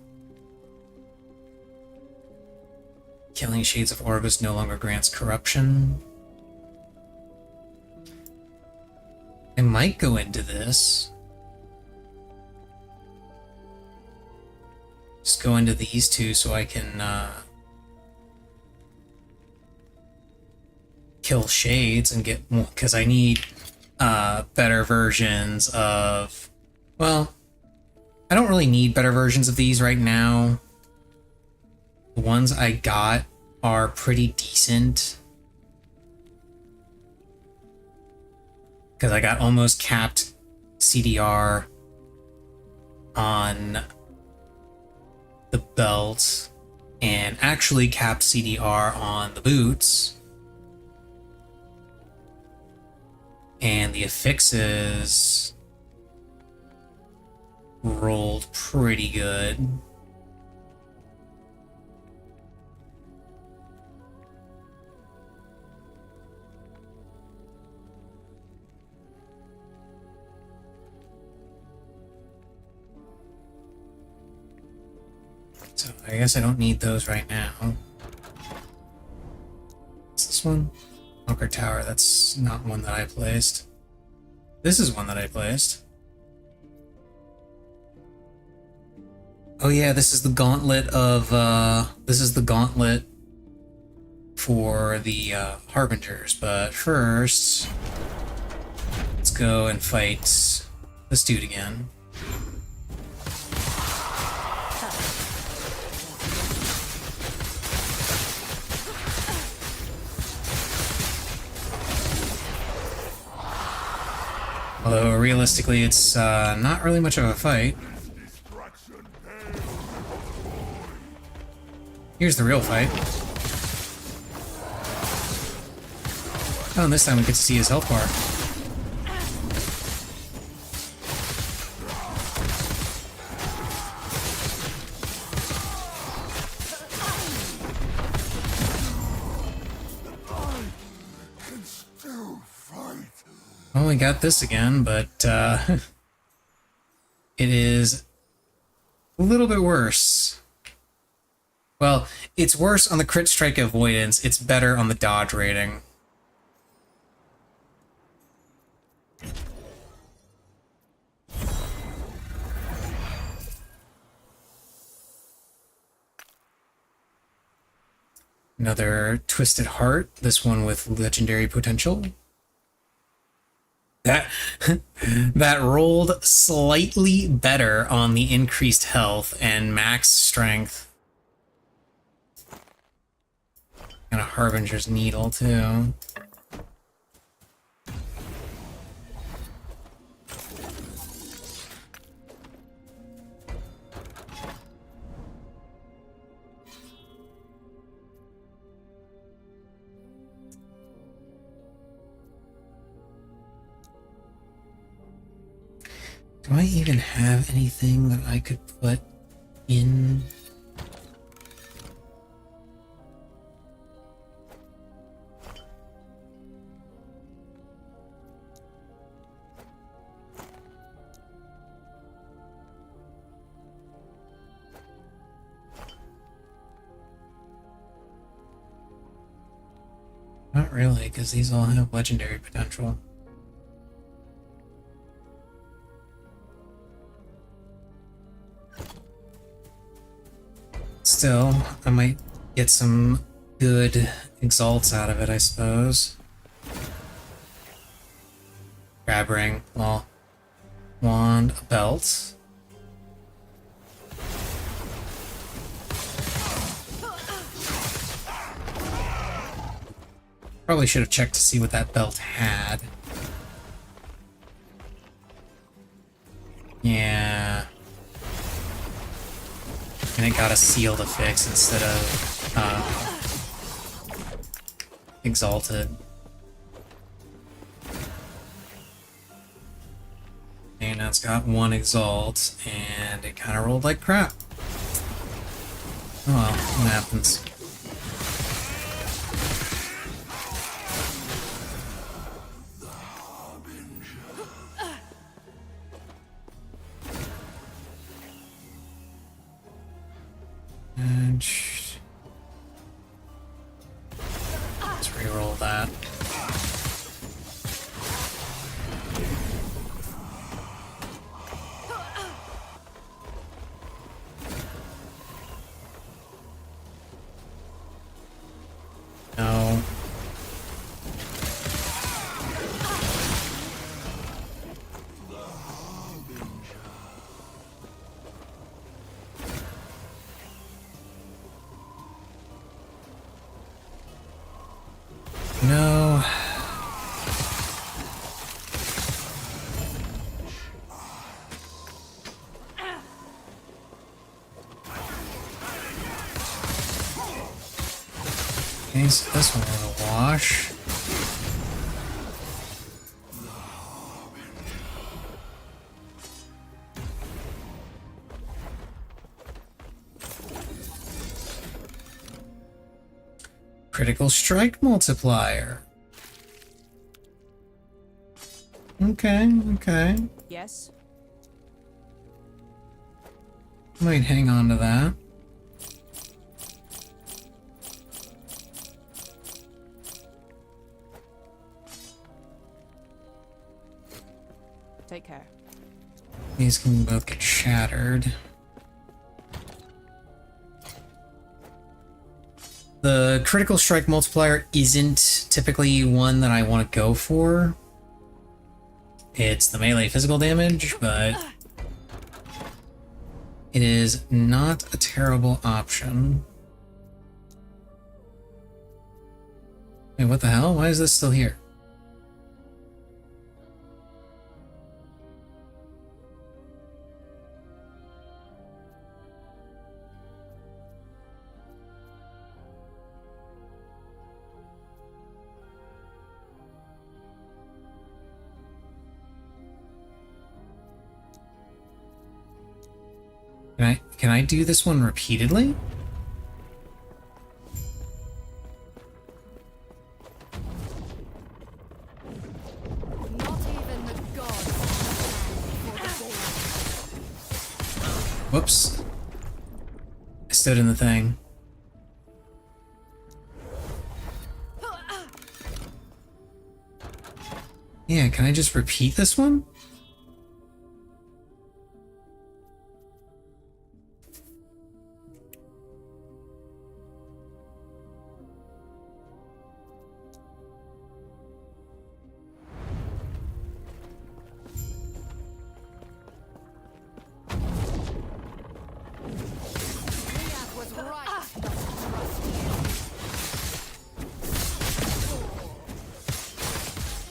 Killing Shades of Orobis no longer grants corruption. I might go into this. Just go into these two so I can kill Shades and get more, because I need better versions of, well, I don't really need better versions of these right now. The ones I got are pretty decent. Because I got almost capped CDR on the belt and actually capped CDR on the boots. And the affixes rolled pretty good. So I guess I don't need those right now. What's this one? Bunker Tower. That's not one that I placed. This is one that I placed. Oh yeah, this is the gauntlet of, this is the gauntlet for the, Harbingers, but first, let's go and fight this dude again. Although, realistically, it's, not really much of a fight. Here's the real fight. Oh, and this time we get to see his health bar. Only got this again, but it is a little bit worse. Well, it's worse on the crit strike avoidance. It's better on the dodge rating. Another Twisted Heart, this one with legendary potential. That that rolled slightly better on the increased health and max strength. And a Harbinger's Needle, too. Do I even have anything that I could put in? Not really, because these all have legendary potential. Still, I might get some good exalts out of it, I suppose. Grab ring, well, wand, a belt. Probably should have checked to see what that belt had. Yeah. And it got a seal to fix instead of exalted. And now it's got one exalt, and it kind of rolled like crap. Oh well, what happens? And let's reroll that. No. No. Okay, so this one was a wash. Critical strike multiplier. Okay, okay. Yes? Might hang on to that. Take care. These can both get shattered. The critical strike multiplier isn't typically one that I want to go for. It's the melee physical damage, but it is not a terrible option. Wait, what the hell? Why is this still here? Can I do this one repeatedly? Not even the gods stand before the Lord. Whoops. I stood in the thing. Yeah, can I just repeat this one? Riyadh was right not to trust you.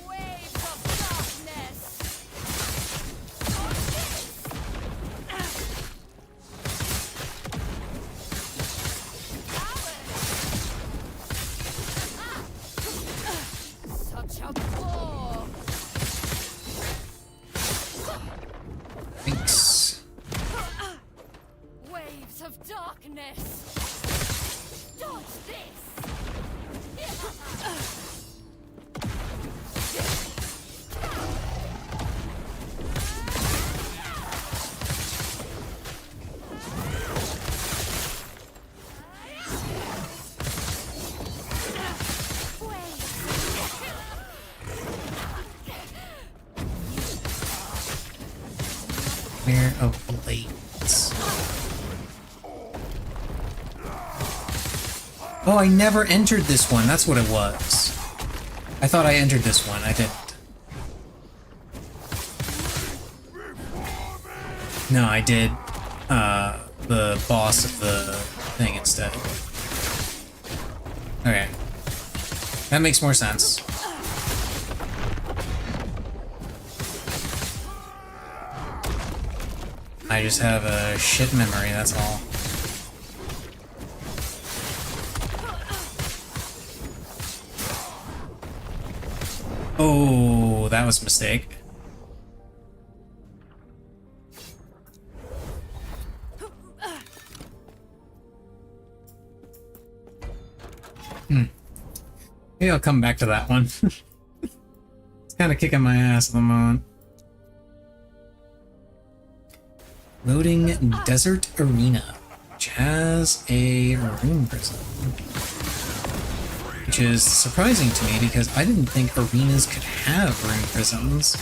Waves of darkness. Such a bore. Thanks. Waves of darkness. Dodge this. Mirror of Blades. Oh, I never entered this one. That's what it was. I thought I entered this one. I didn't. No, I did the boss of the thing instead. Okay. That makes more sense. I just have a shit memory, that's all. Oh, that was a mistake. Maybe I'll come back to that one. It's kind of kicking my ass at the moment. Loading Desert Arena, which has a rune prison. Which is surprising to me because I didn't think arenas could have rune prisons.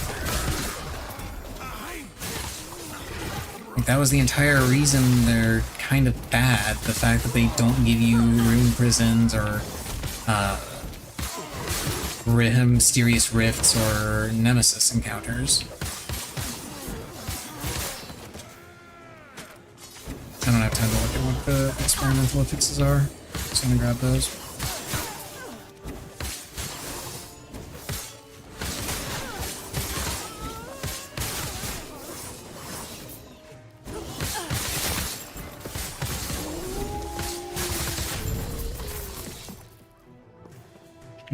Like, that was the entire reason they're kind of bad, the fact that they don't give you rune prisons or mysterious rifts or nemesis encounters. I don't have time to look at what the experimental affixes are. Just gonna grab those.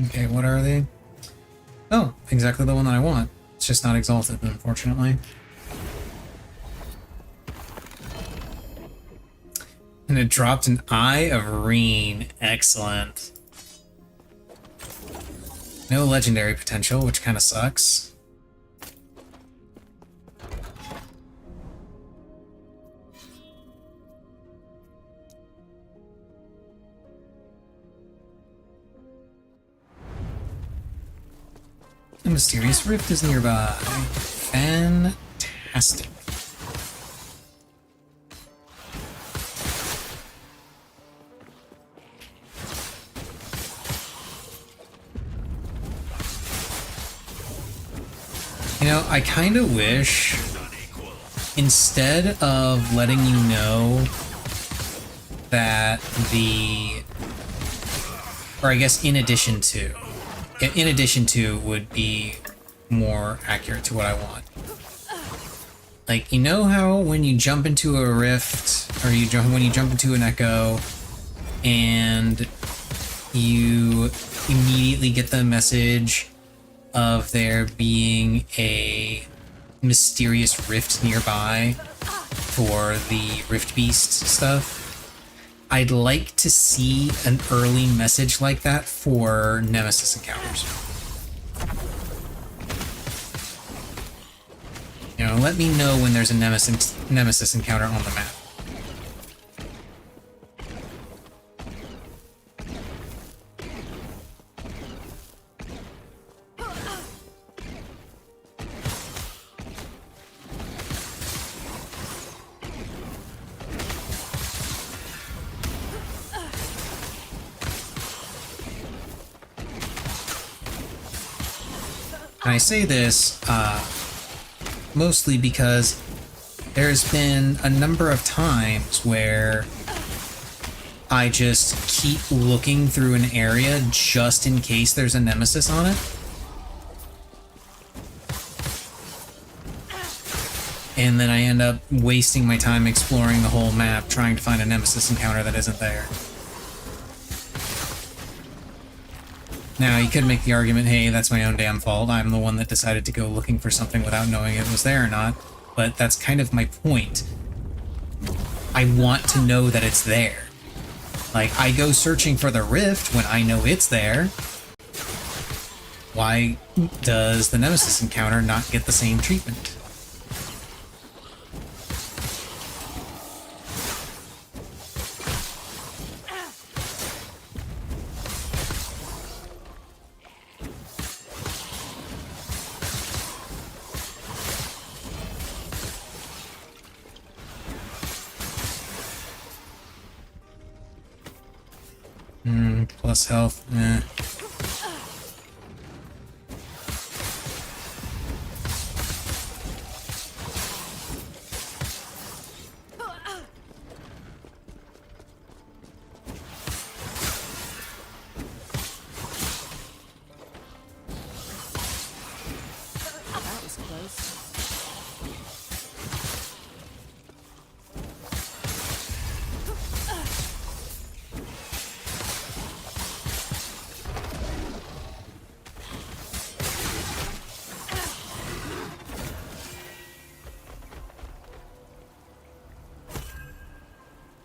Okay, what are they? Oh, exactly the one that I want. It's just not exalted, unfortunately. And it dropped an Eye of Reen. Excellent. No legendary potential, which kind of sucks. I'm mysterious rift is nearby. Fantastic. You know, I kind of wish, instead of letting you know that or I guess in addition to would be more accurate to what I want. Like, you know how when you jump into a rift, or when you jump into an echo, and you immediately get the message of there being a mysterious rift nearby for the Rift Beast stuff? I'd like to see an early message like that for Nemesis encounters. You know, let me know when there's a Nemesis encounter on the map. And I say this mostly because there's been a number of times where I just keep looking through an area just in case there's a Nemesis on it. And then I end up wasting my time exploring the whole map trying to find a Nemesis encounter that isn't there. Now, you could make the argument, hey, that's my own damn fault. I'm the one that decided to go looking for something without knowing it was there or not. But that's kind of my point. I want to know that it's there. Like, I go searching for the rift when I know it's there. Why does the Nemesis encounter not get the same treatment? Plus health, eh. That was close.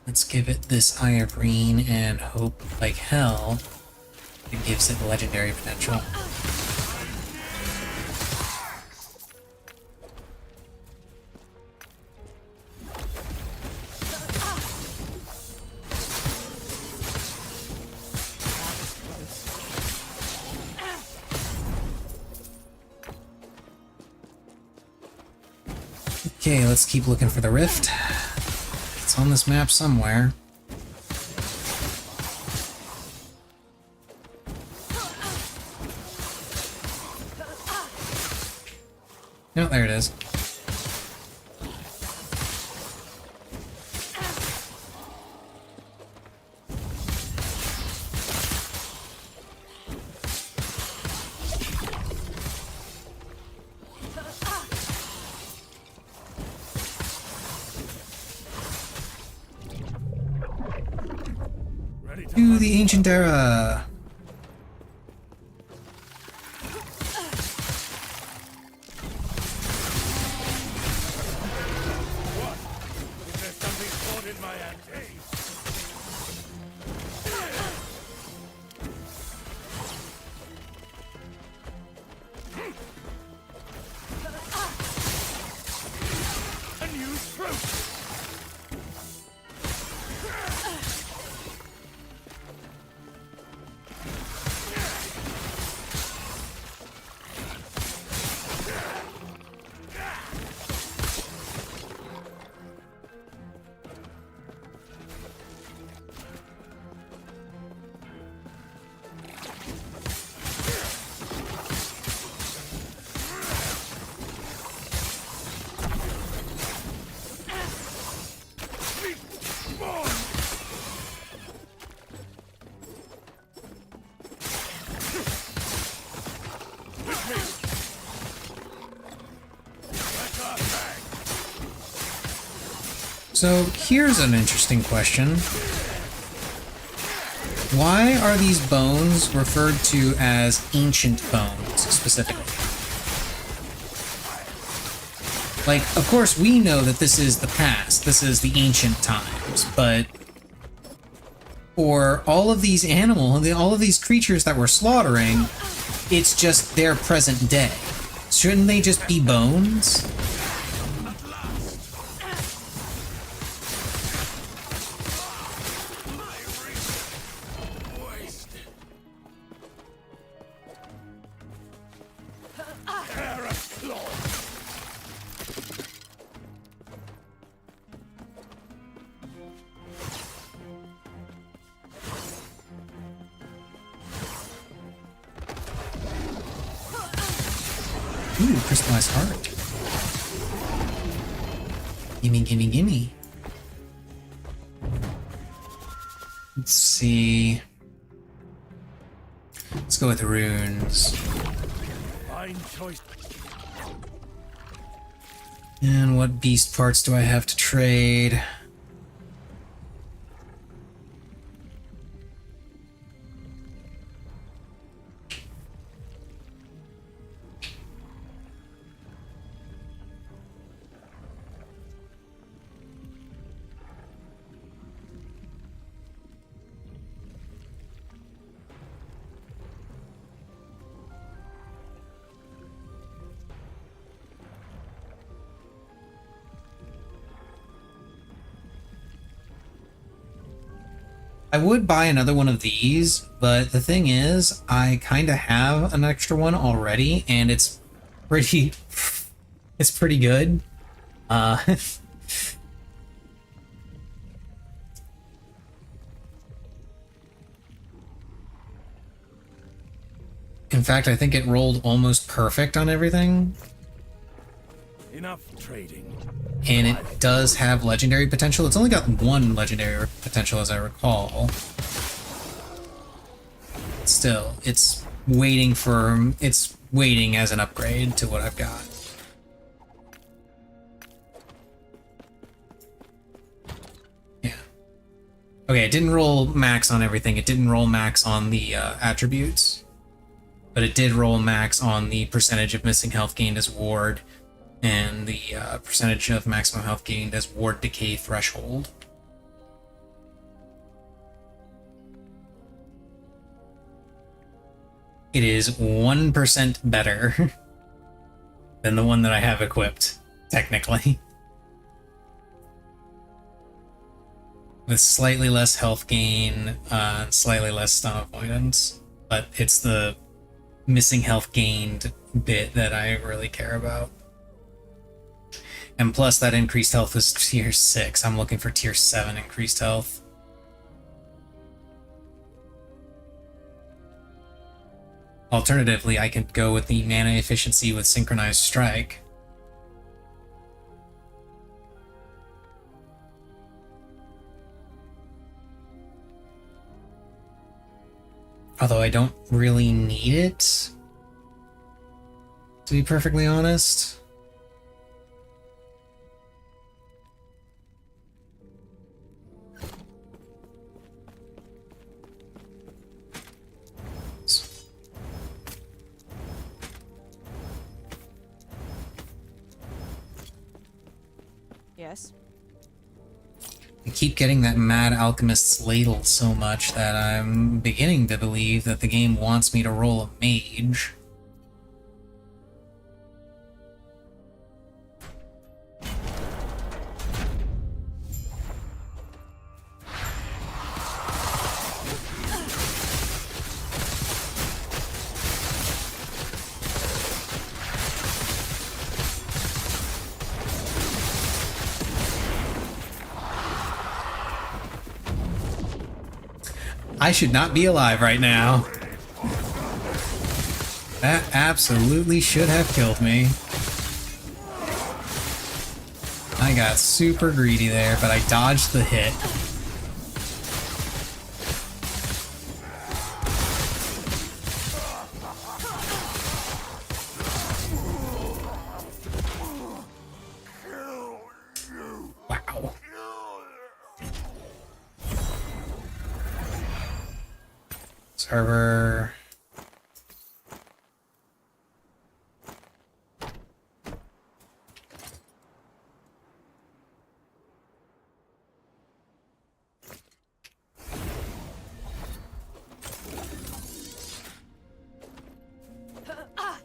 Let's give it this Eye of Green and hope like hell it gives it legendary potential. Okay, let's keep looking for the rift. It's on this map somewhere. No, there it is. To the ancient era. Is there something caught in my ante? Unused fruit! So here's an interesting question. Why are these bones referred to as ancient bones, specifically? Like, of course, we know that this is the past, this is the ancient times, but for all of these animals, all of these creatures that we're slaughtering, it's just their present day. Shouldn't they just be bones? Ooh, crystallized heart. Gimme, gimme, gimme. Let's see. Let's go with the runes. Fine choice. And what beast parts do I have to trade? I would buy another one of these, but the thing is, I kind of have an extra one already, and it's pretty good. In fact, I think it rolled almost perfect on everything. Enough trading. And it does have legendary potential. It's only got one legendary potential, as I recall. Still, it's waiting as an upgrade to what I've got. Yeah. Okay, it didn't roll max on everything. It didn't roll max on the attributes. But it did roll max on the percentage of missing health gained as ward and the percentage of maximum health gained as ward decay threshold. It is 1% better than the one that I have equipped, technically. With slightly less health gain, slightly less stun avoidance, but it's the missing health gained bit that I really care about. And plus that increased health is tier 6. I'm looking for tier 7 increased health. Alternatively, I could go with the mana efficiency with synchronized strike. Although I don't really need it, to be perfectly honest. Yes. I keep getting that Mad Alchemist's Ladle so much that I'm beginning to believe that the game wants me to roll a mage. I should not be alive right now. That absolutely should have killed me. I got super greedy there, but I dodged the hit. Server.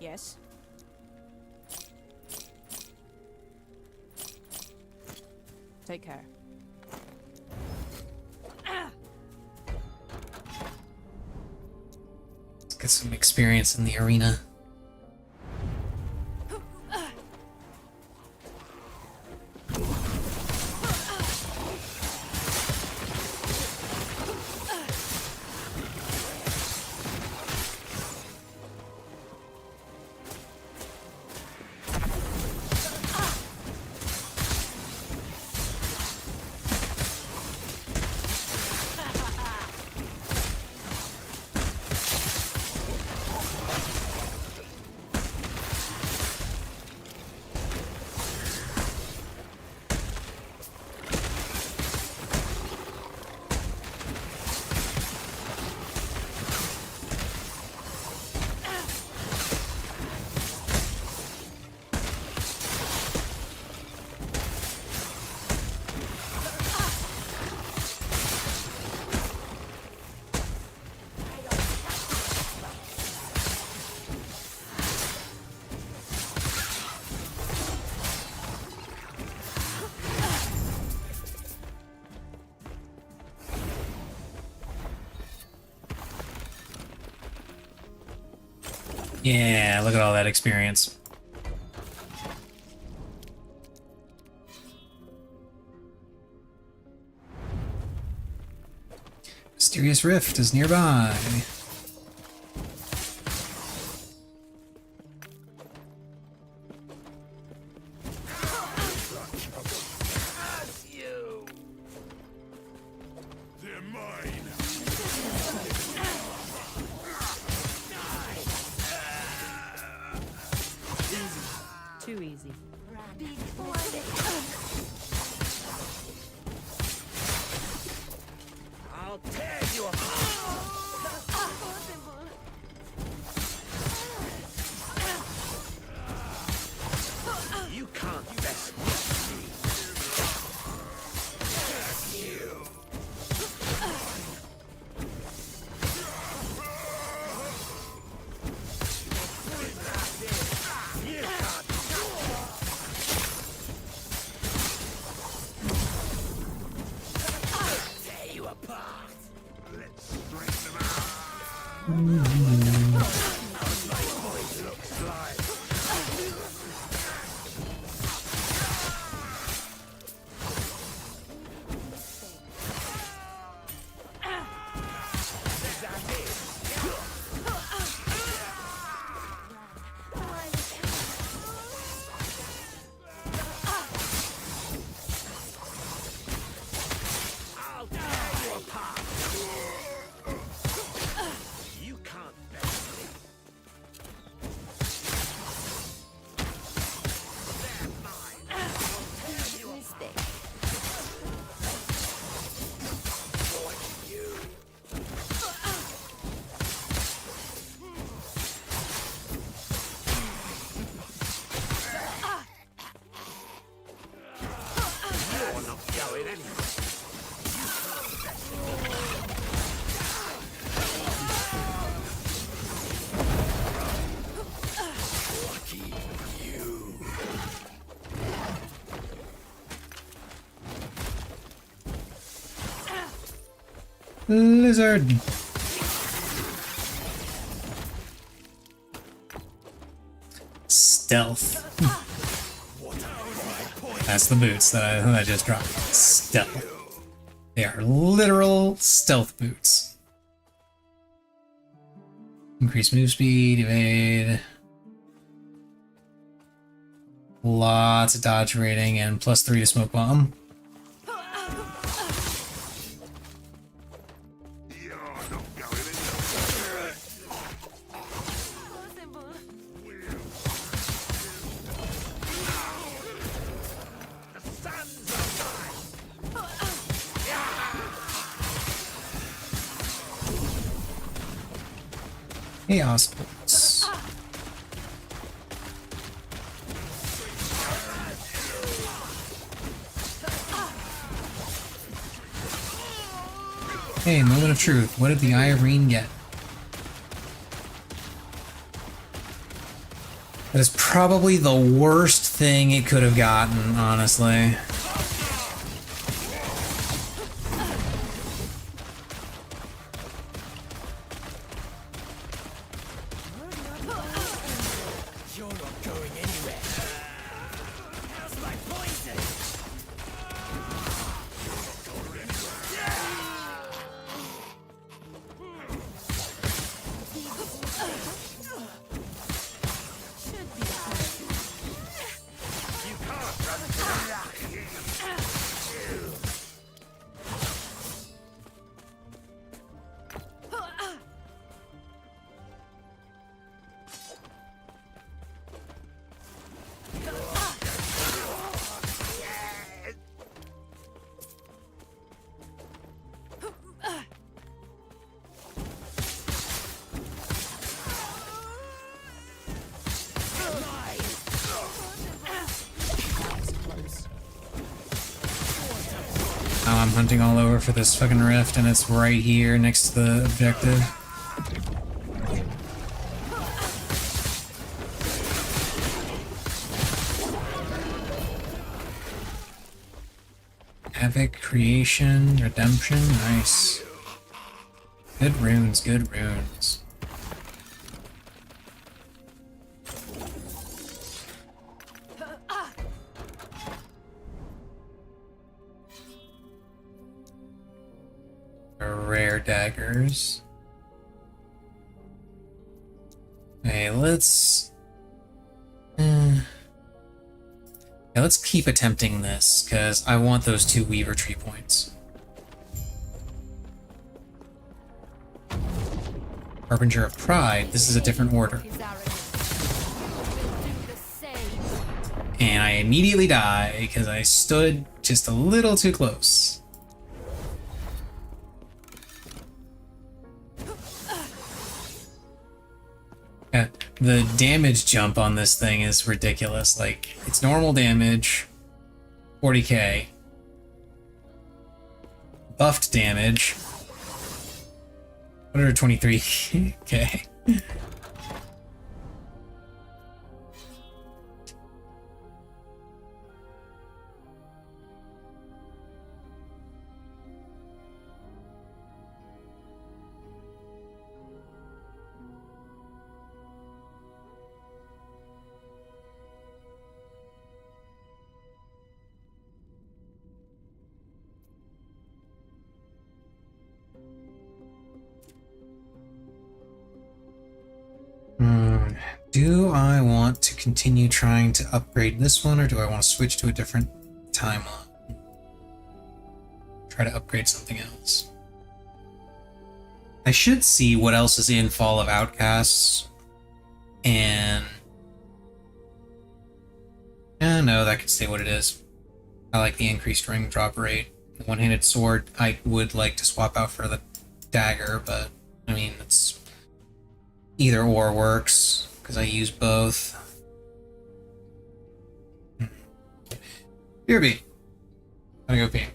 Yes. Take care. Let's get some experience in the arena. Yeah, look at all that experience. Mysterious Rift is nearby. They're mine. Too easy. I'll tear you apart. You can't best me. Tear you apart. Let's straighten them out. How's my voice looks like? Is that it? I'll tear you apart. You can't best me. They're mine. I'll tear you apart. For you. You're not going anywhere. Lucky you. Lizard. Stealth. That's the boots that I just dropped. Stealth. They are literal stealth boots. Increase move speed, evade. Lots of dodge rating and +3 to smoke bomb. You're not going anywhere. The sun's alive. Chaos bolts. Hey, moment of truth. What did the Irene get? That is probably the worst thing it could have gotten, honestly. You're not going anywhere. How's my poison? You can't run to the rock. Now I'm hunting all over for this fucking rift, and it's right here next to the objective. Havoc, creation, redemption, nice. Good runes, good runes. Rare daggers. Okay, let's... yeah, let's keep attempting this, because I want those 2 Weaver Tree points. Harbinger of Pride, this is a different order. And I immediately die, because I stood just a little too close. Yeah, the damage jump on this thing is ridiculous. Like, it's normal damage, 40k. Buffed damage, 123k. Do I want to continue trying to upgrade this one, or do I want to switch to a different timeline? Try to upgrade something else. I should see what else is in Fall of Outcasts, and... no, that could stay what it is. I like the increased ring drop rate. The one-handed sword I would like to swap out for the dagger, but, I mean, it's... either or works, because I use both. BRB. Gotta go pee.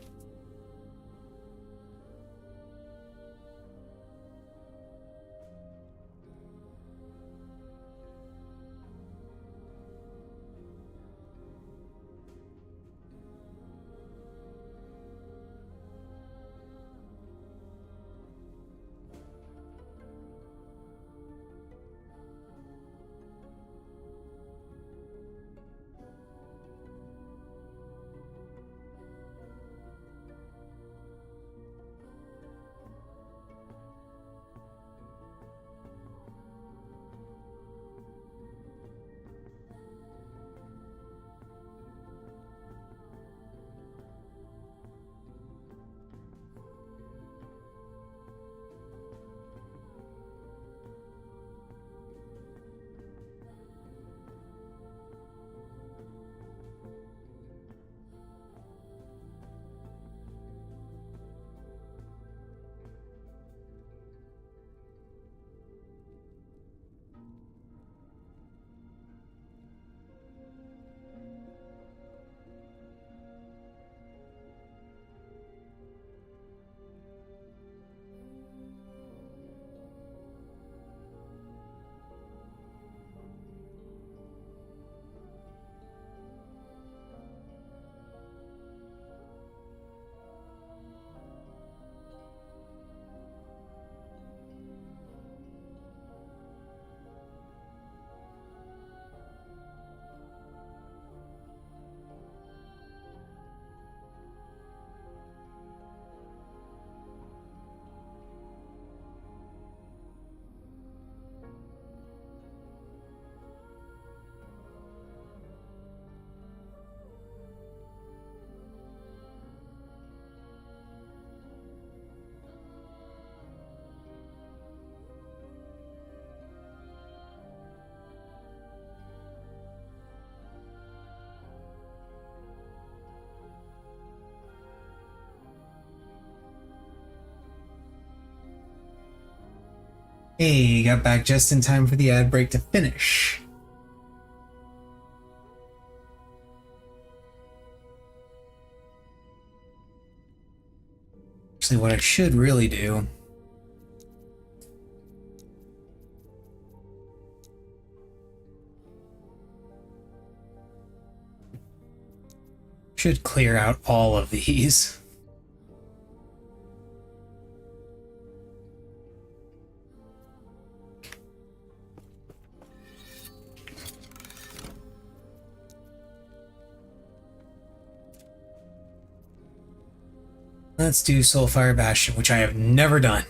Hey, got back just in time for the ad break to finish. Actually, what I should really do should clear out all of these. Let's do Soulfire Bastion, which I have never done.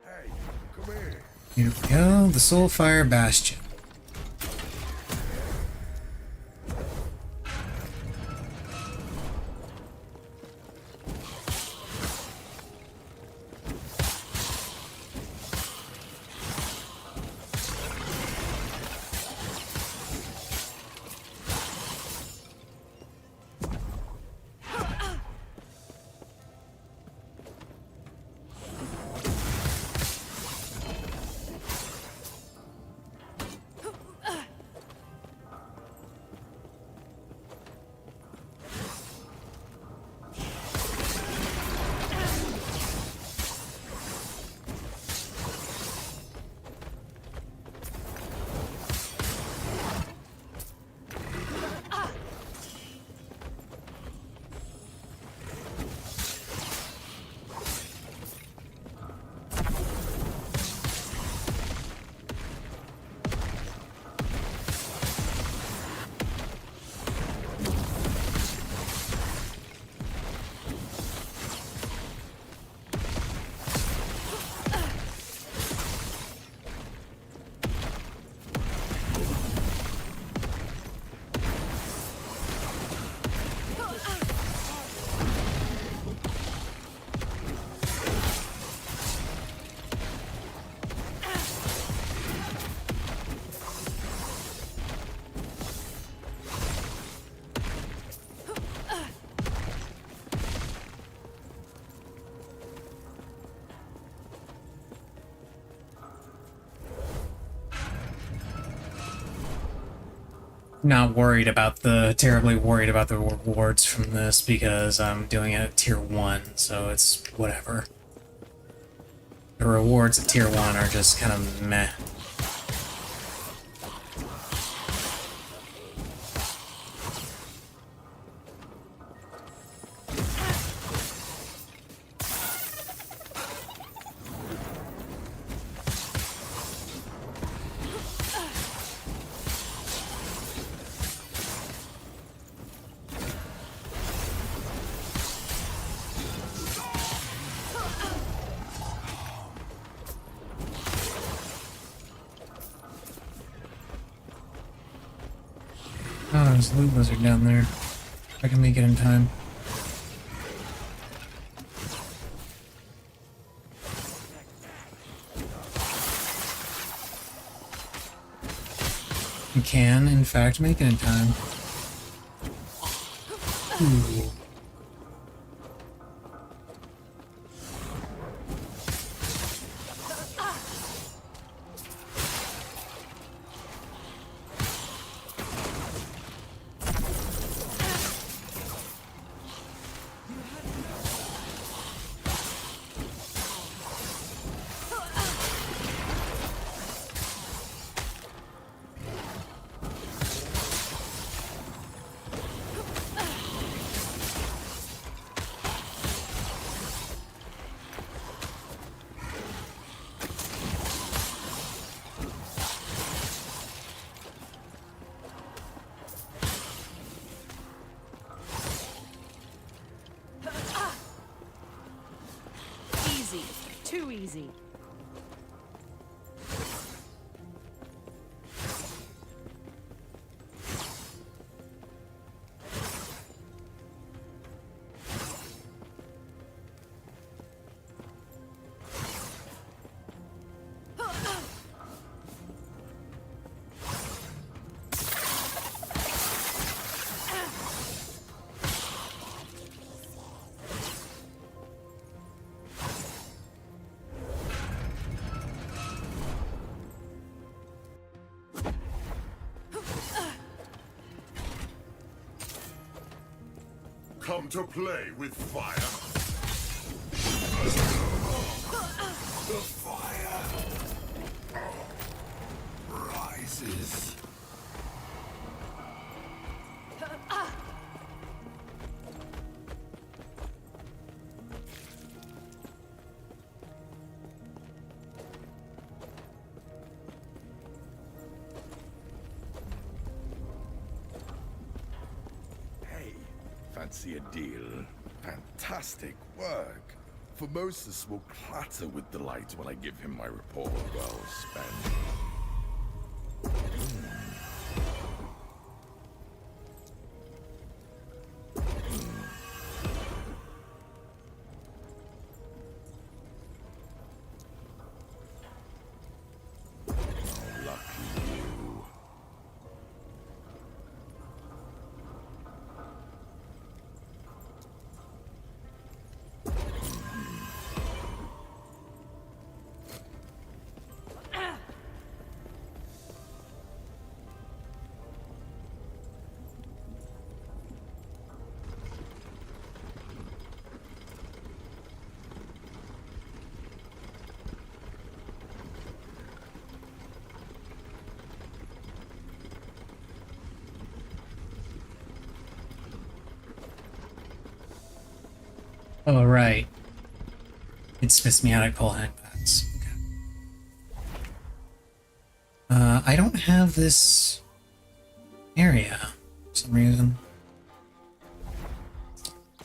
Hey, come here. Here we go, the Soulfire Bastion. Not worried about terribly worried about the rewards from this because I'm doing it at tier 1, so it's whatever. The rewards at tier 1 are just kind of meh. Oh, there's a loot lizard down there. If I can make it in time. You can, in fact, make it in time. Ooh. Too easy. Come to play with fire. The fire rises. Hey, fancy a deal? Fantastic work. Formosus will clatter with delight when I give him my report. Well spent. Oh, lucky you. Oh, right. It spits me out at coal hangpads. Okay. I don't have this area for some reason.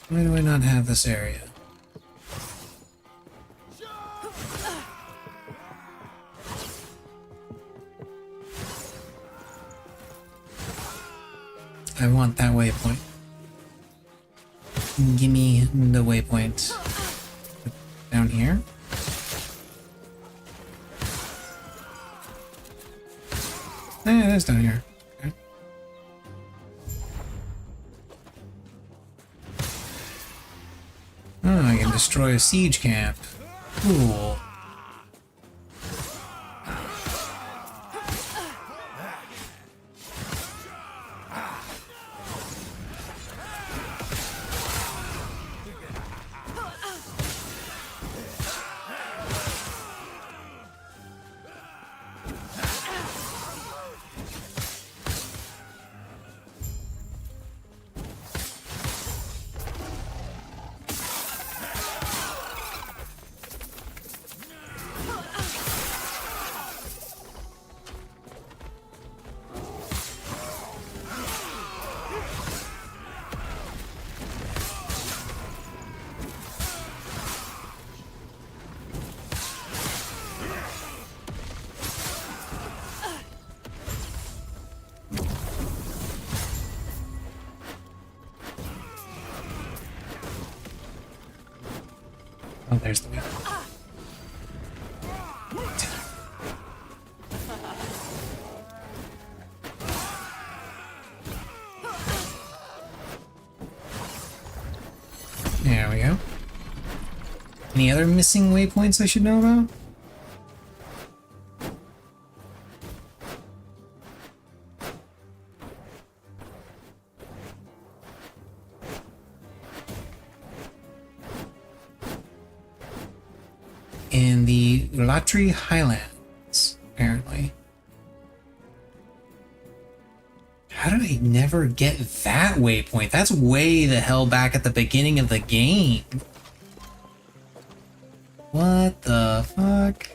Why do I not have this area? I want that waypoint. Gimme the waypoint. Down here? Eh, it is down here. Okay. Oh, I can destroy a siege camp. Cool. Oh, there's the waypoint. There we go. Any other missing waypoints I should know about? In the Latri Highlands, apparently. How did I never get that waypoint? That's way the hell back at the beginning of the game. What the fuck?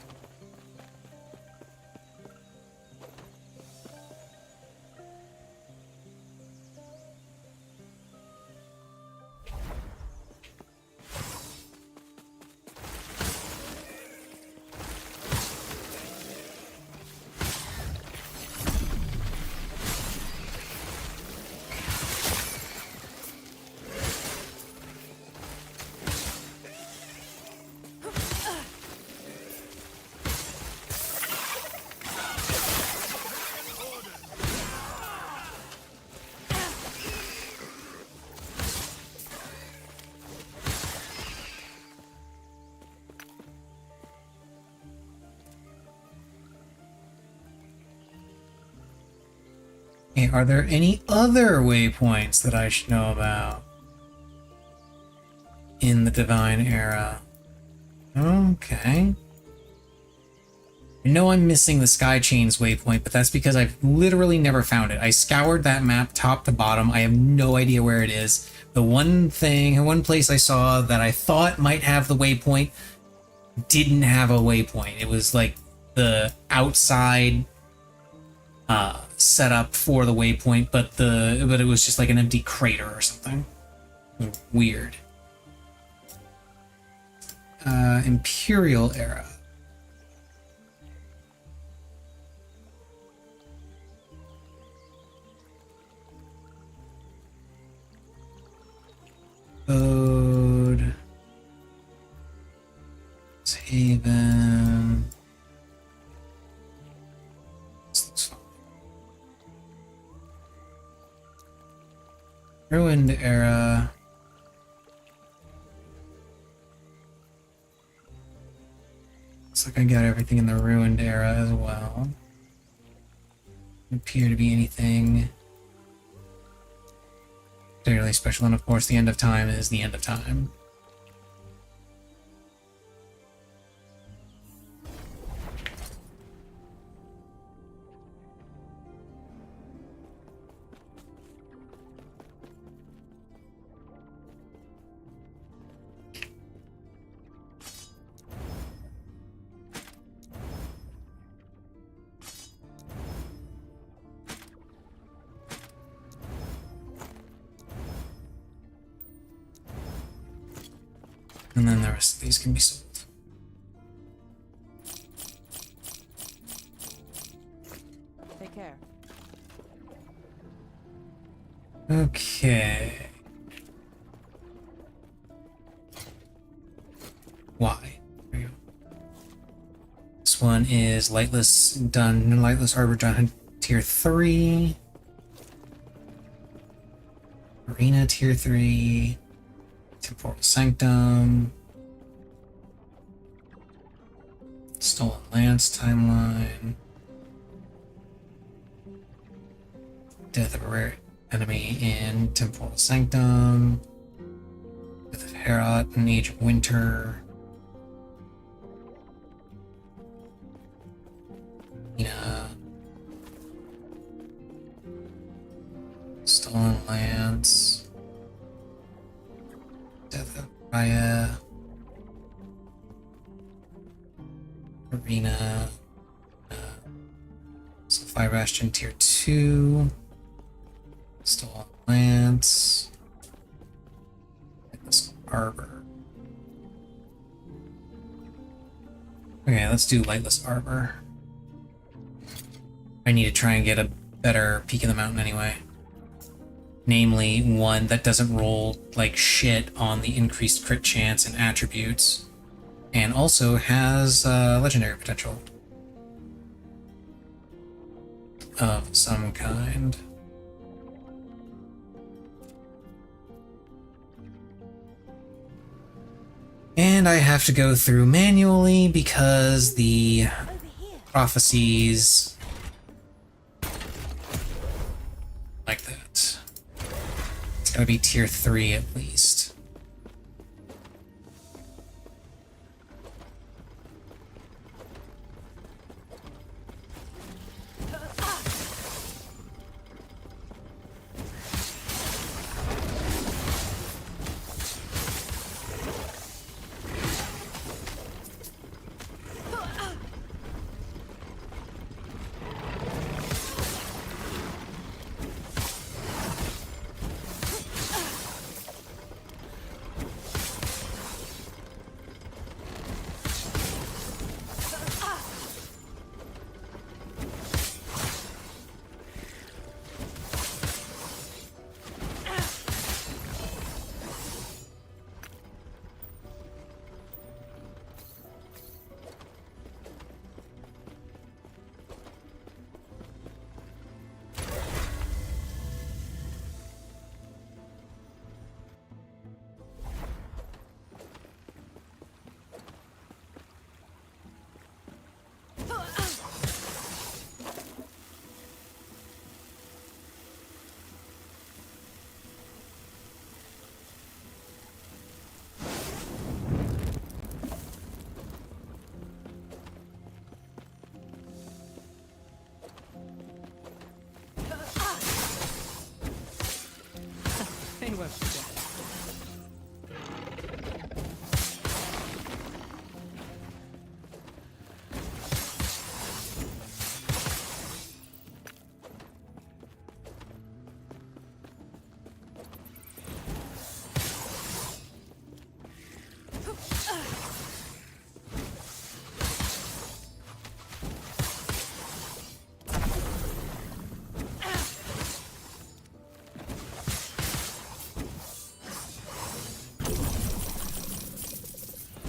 Hey, are there any other waypoints that I should know about in the Divine Era? Okay. I know I'm missing the Sky Chains waypoint, but that's because I've literally never found it. I scoured that map top to bottom. I have no idea where it is. The one place I saw that I thought might have the waypoint didn't have a waypoint. It was like the outside setup for the waypoint, but it was just like an empty crater or something. Weird. Imperial Era. Code. Haven. This looks fine. Ruined Era. Looks like I got everything in the Ruined Era as well. Doesn't appear to be anything particularly special, and of course the end of time is the end of time. And then the rest of these can be sold. Take care. Okay. Why? There you go. This one is Lightless Arbor done tier 3. Arena tier 3. Temporal Sanctum. Stolen Lance timeline. Death of a rare enemy in Temporal Sanctum. Death of Herat in Age of Winter. Stolen Lance. Death of Raya. Arena. Fire Bastion tier 2. Stolen Lance. Lightless Arbor. Okay, let's do Lightless Arbor. I need to try and get a better peak of the mountain anyway. Namely, one that doesn't roll like shit on the increased crit chance and attributes, and also has legendary potential of some kind. And I have to go through manually because the prophecies like that. It's gotta be tier 3 at least.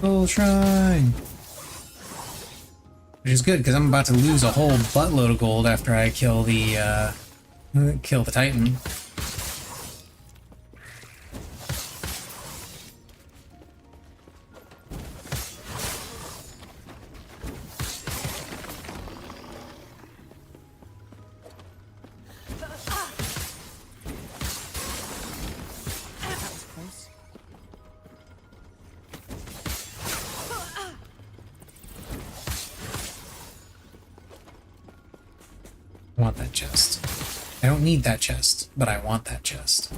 Gold shrine. Which is good because I'm about to lose a whole buttload of gold after I kill the Titan. That was close. I want that chest. I don't need that chest, but I want that chest.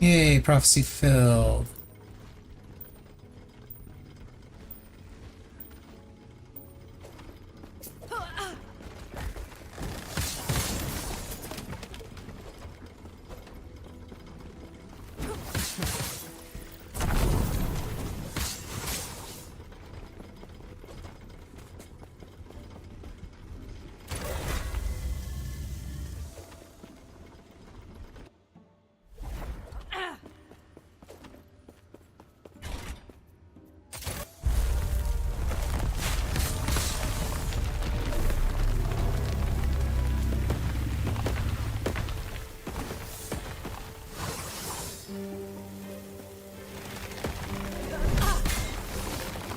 Yay, prophecy filled.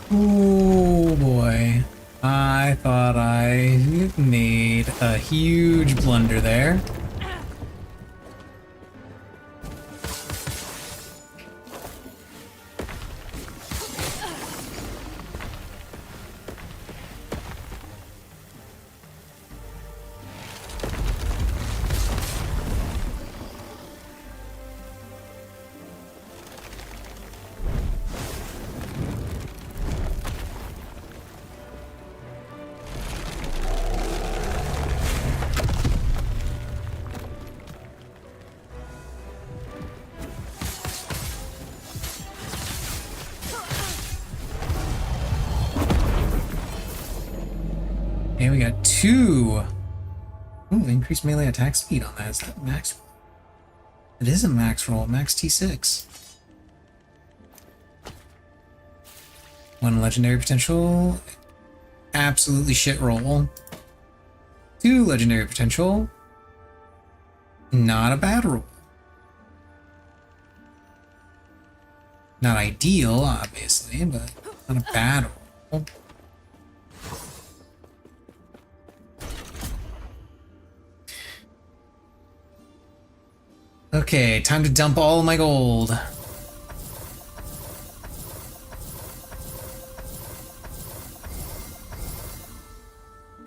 Oh boy. I thought I made a huge blunder there. And we got two. Ooh, increased melee attack speed on that. Is that max roll? It is a max roll, max T6. One legendary potential. Absolutely shit roll. Two legendary potential. Not a bad roll. Not ideal, obviously, but not a bad roll. Okay, time to dump all my gold.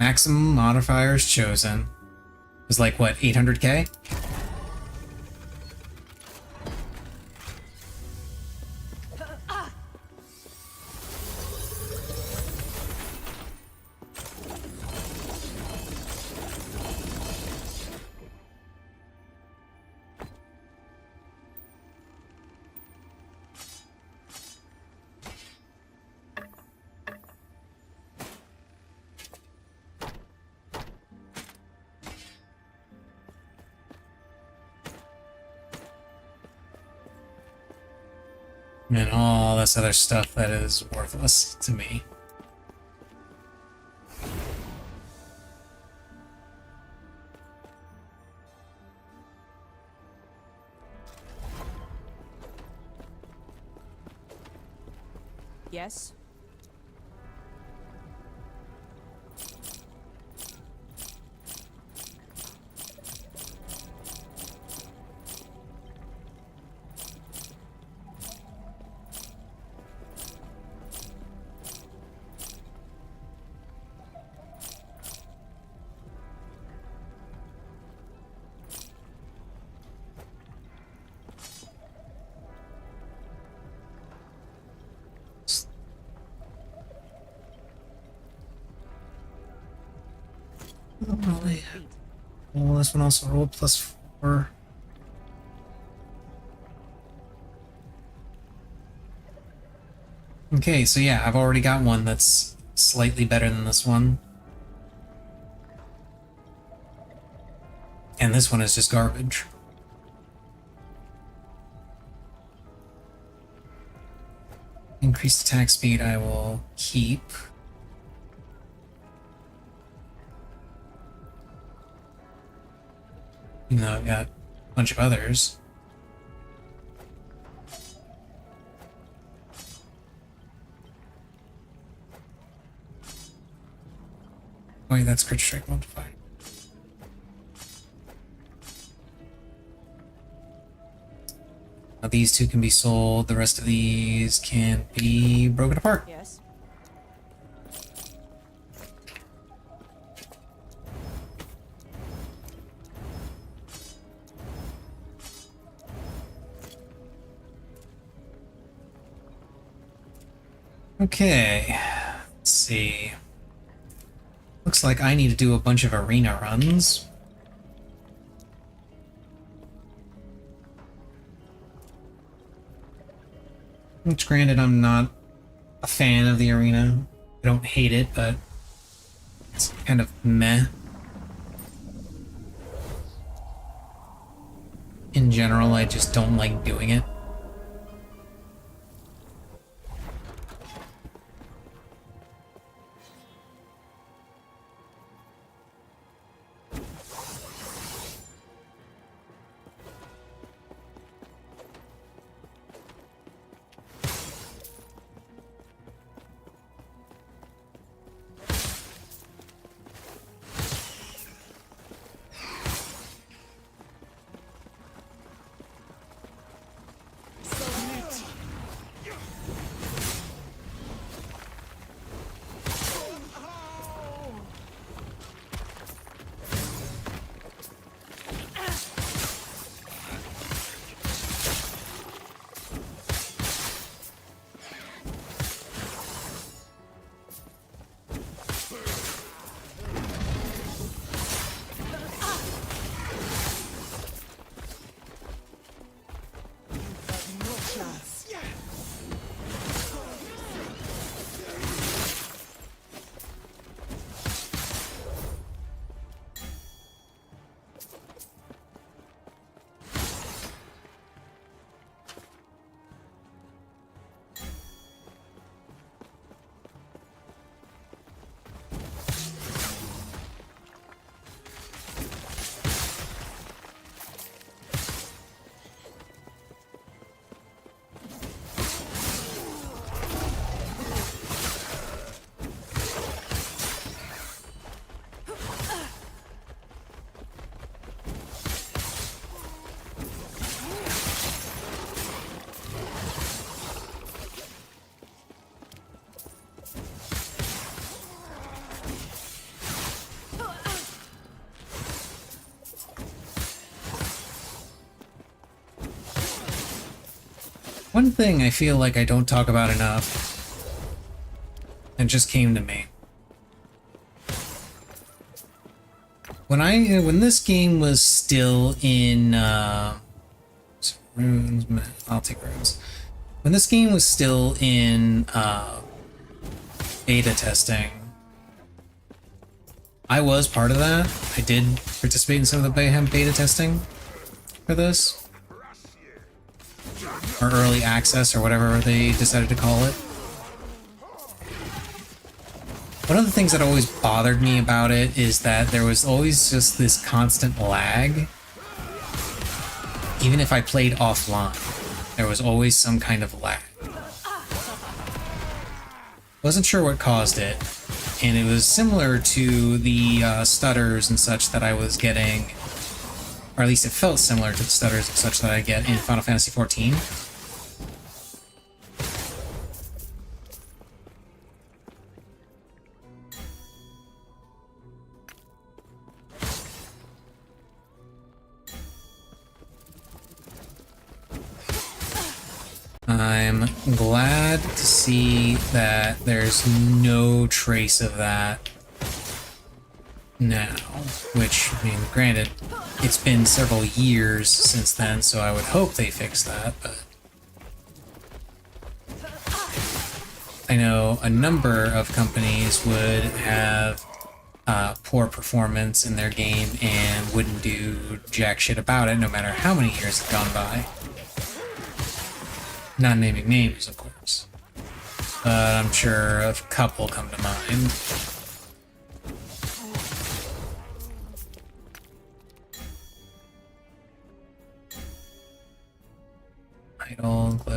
Maximum modifiers chosen. It was like, what, 800k? And all this other stuff that is worthless to me. Yes? Oh, really? Well, this one also rolled +4. Okay, so yeah, I've already got one that's slightly better than this one. And this one is just garbage. Increased attack speed I will keep. Even though I've got a bunch of others. Wait, that's crit strike modified. Now these two can be sold, the rest of these can be broken apart. Yes. Okay, let's see. Looks like I need to do a bunch of arena runs. Which, granted, I'm not a fan of the arena. I don't hate it, but it's kind of meh. In general, I just don't like doing it. One thing I feel like I don't talk about enough, and just came to me. When this game was still in runes, I'll take runes. When this game was still in beta testing, I was part of that. I did participate in some of the beta testing for this. Or early access, or whatever they decided to call it. One of the things that always bothered me about it is that there was always just this constant lag. Even if I played offline, there was always some kind of lag. Wasn't sure what caused it, and it was similar to the stutters and such that I was getting, or at least it felt similar to the stutters and such that I get in Final Fantasy XIV. I'm glad to see that there's no trace of that now, which, I mean, granted, it's been several years since then, so I would hope they fix that, but I know a number of companies would have poor performance in their game and wouldn't do jack shit about it no matter how many years have gone by. Not naming names, of course, but I'm sure a couple come to mind.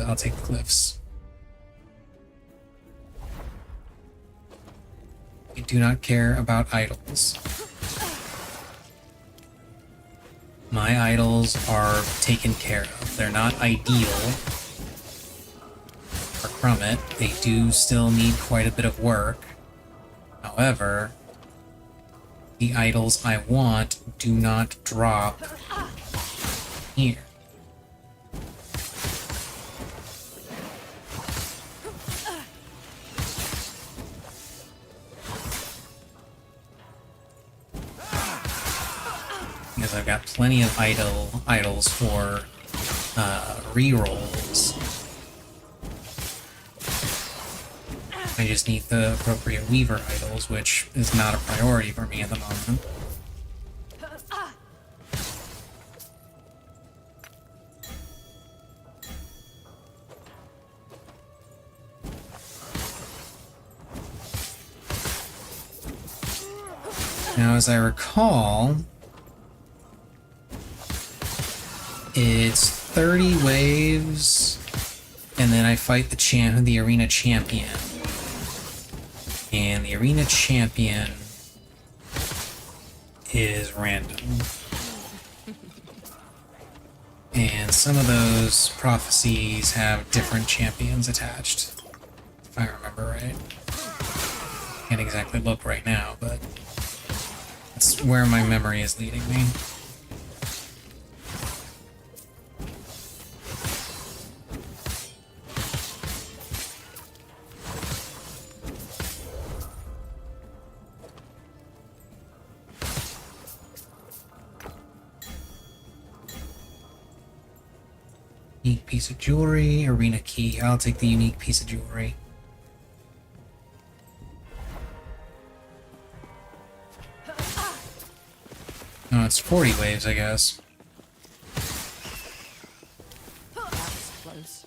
I'll take the glyphs. I do not care about idols. My idols are taken care of. They're not ideal. Far from it. They do still need quite a bit of work. However, the idols I want do not drop here. Because I've got plenty of idols for rerolls. I just need the appropriate Weaver idols, which is not a priority for me at the moment. Now, as I recall, it's 30 waves, and then I fight the arena champion. And the arena champion is random. And some of those prophecies have different champions attached, if I remember right. Can't exactly look right now, but that's where my memory is leading me. Unique piece of jewelry, arena key. I'll take the unique piece of jewelry. Oh, it's 40 waves, I guess. That was close.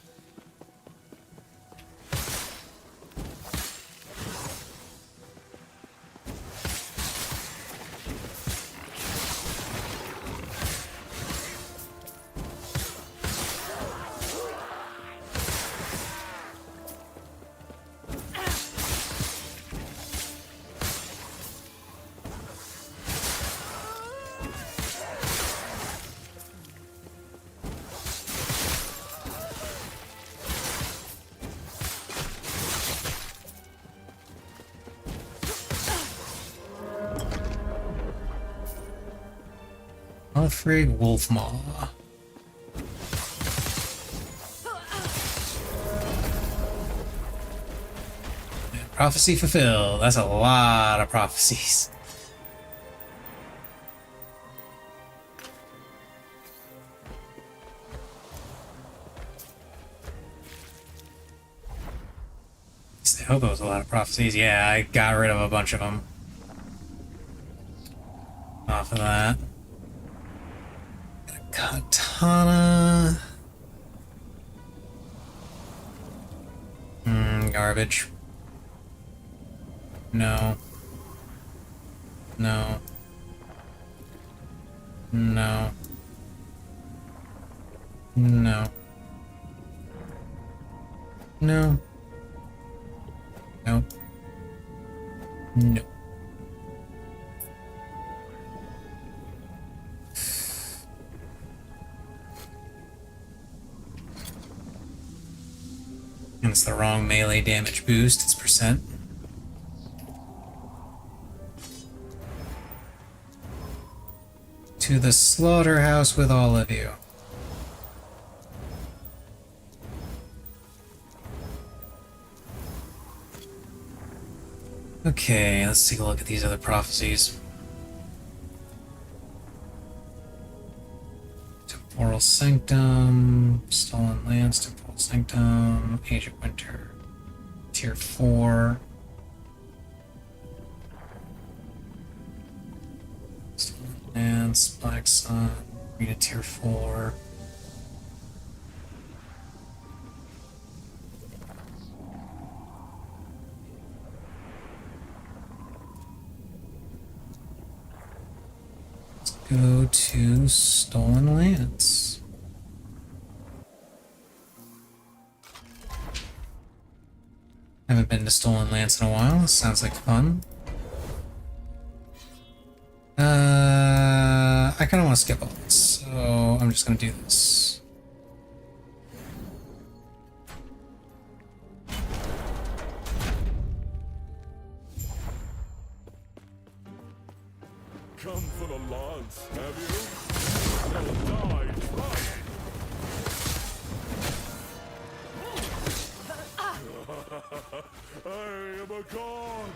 Alfred Wolfmaw. Prophecy fulfilled. That's a lot of prophecies. I hope it was a lot of prophecies. Yeah, I got rid of a bunch of them. Off of that. Katana. Garbage. No. No. No. No. No. No. No. And it's the wrong melee damage boost, it's percent. To the slaughterhouse with all of you. Okay, let's take a look at these other prophecies. Temporal Sanctum, Stolen Lance, Temporal Sanctum, Age of Winter, Tier 4. Stolen Lance, Black Sun, Arena Tier 4. Go to Stolen Lance. Haven't been to Stolen Lance in a while. This sounds like fun. I kind of want to skip all this, so I'm just going to do this. Come for the lance, have you? You'll die trying. I am a god.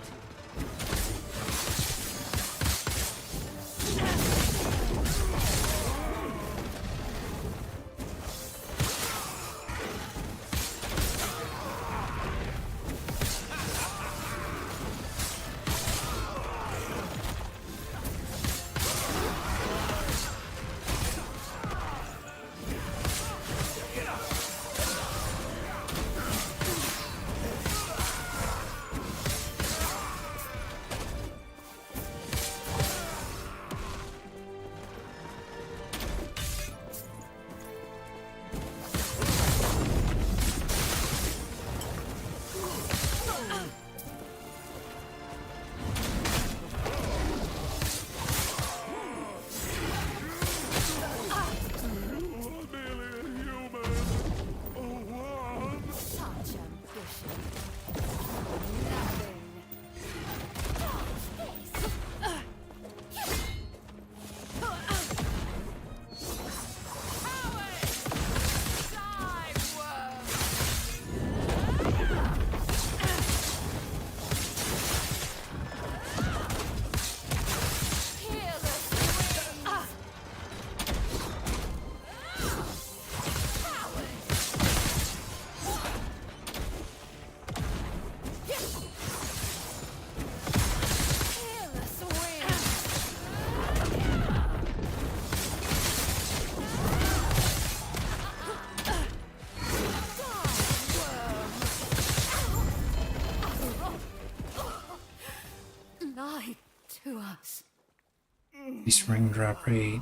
Beast ring drop rate.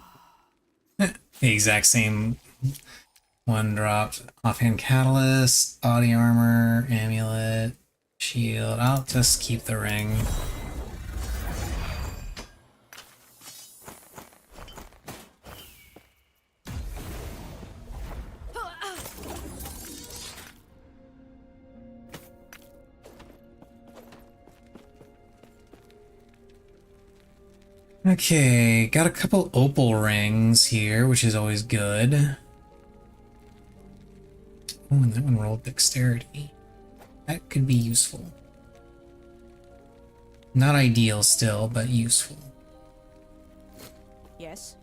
The exact same one dropped. Offhand catalyst, body armor, amulet, shield. I'll just keep the ring. Okay, got a couple opal rings here, which is always good. Oh, and that one rolled dexterity. That could be useful. Not ideal still, but useful. Yes.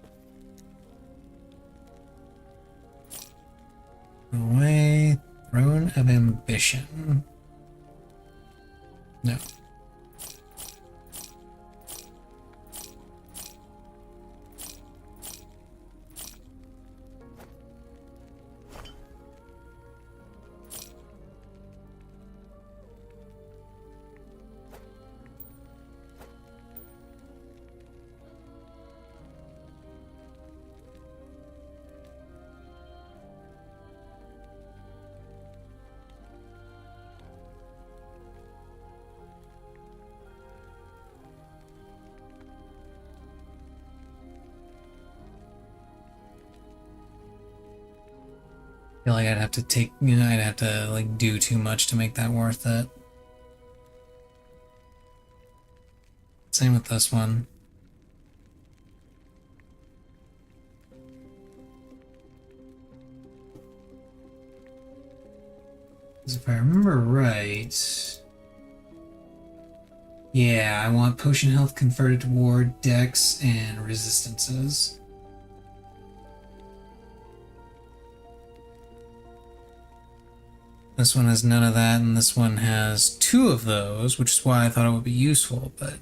Away. Throne of Ambition. No. Feel like I'd have to take, I'd have to like do too much to make that worth it. Same with this one. If I remember right, yeah, I want potion health converted toward dex and resistances. This one has none of that, and this one has 2 of those, which is why I thought it would be useful, but...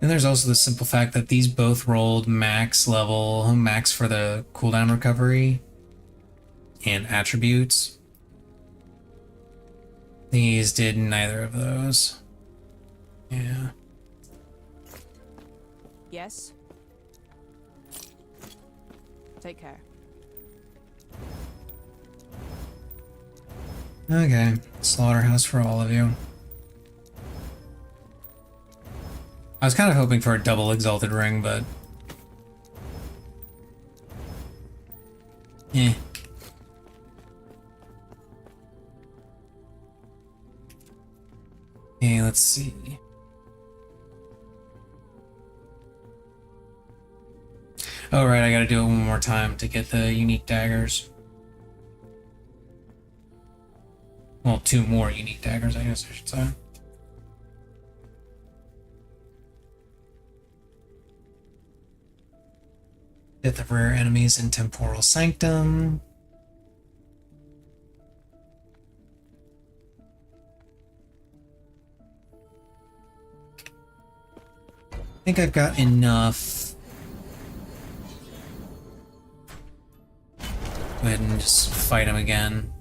And there's also the simple fact that these both rolled max level, max for the cooldown recovery and attributes. These did neither of those. Yeah. Yes. Take care. Okay. Slaughterhouse for all of you. I was kind of hoping for a double exalted ring, but... eh. Okay, let's see. Oh, right, I gotta do it one more time to get the unique daggers. Well, 2 more unique daggers, I guess I should say. Death of rare enemies in Temporal Sanctum. I think I've got enough. Go ahead and just fight him again.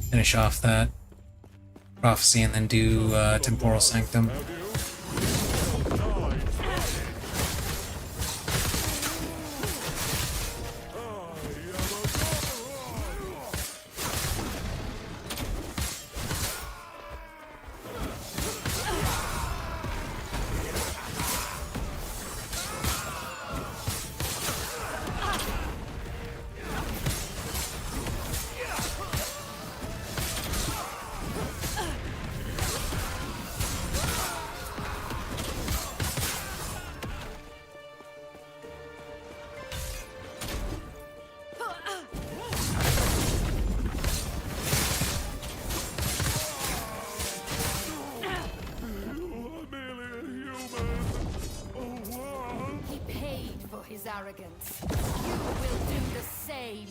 Finish off that prophecy and then do Temporal Sanctum. He paid for his arrogance. You will do the same.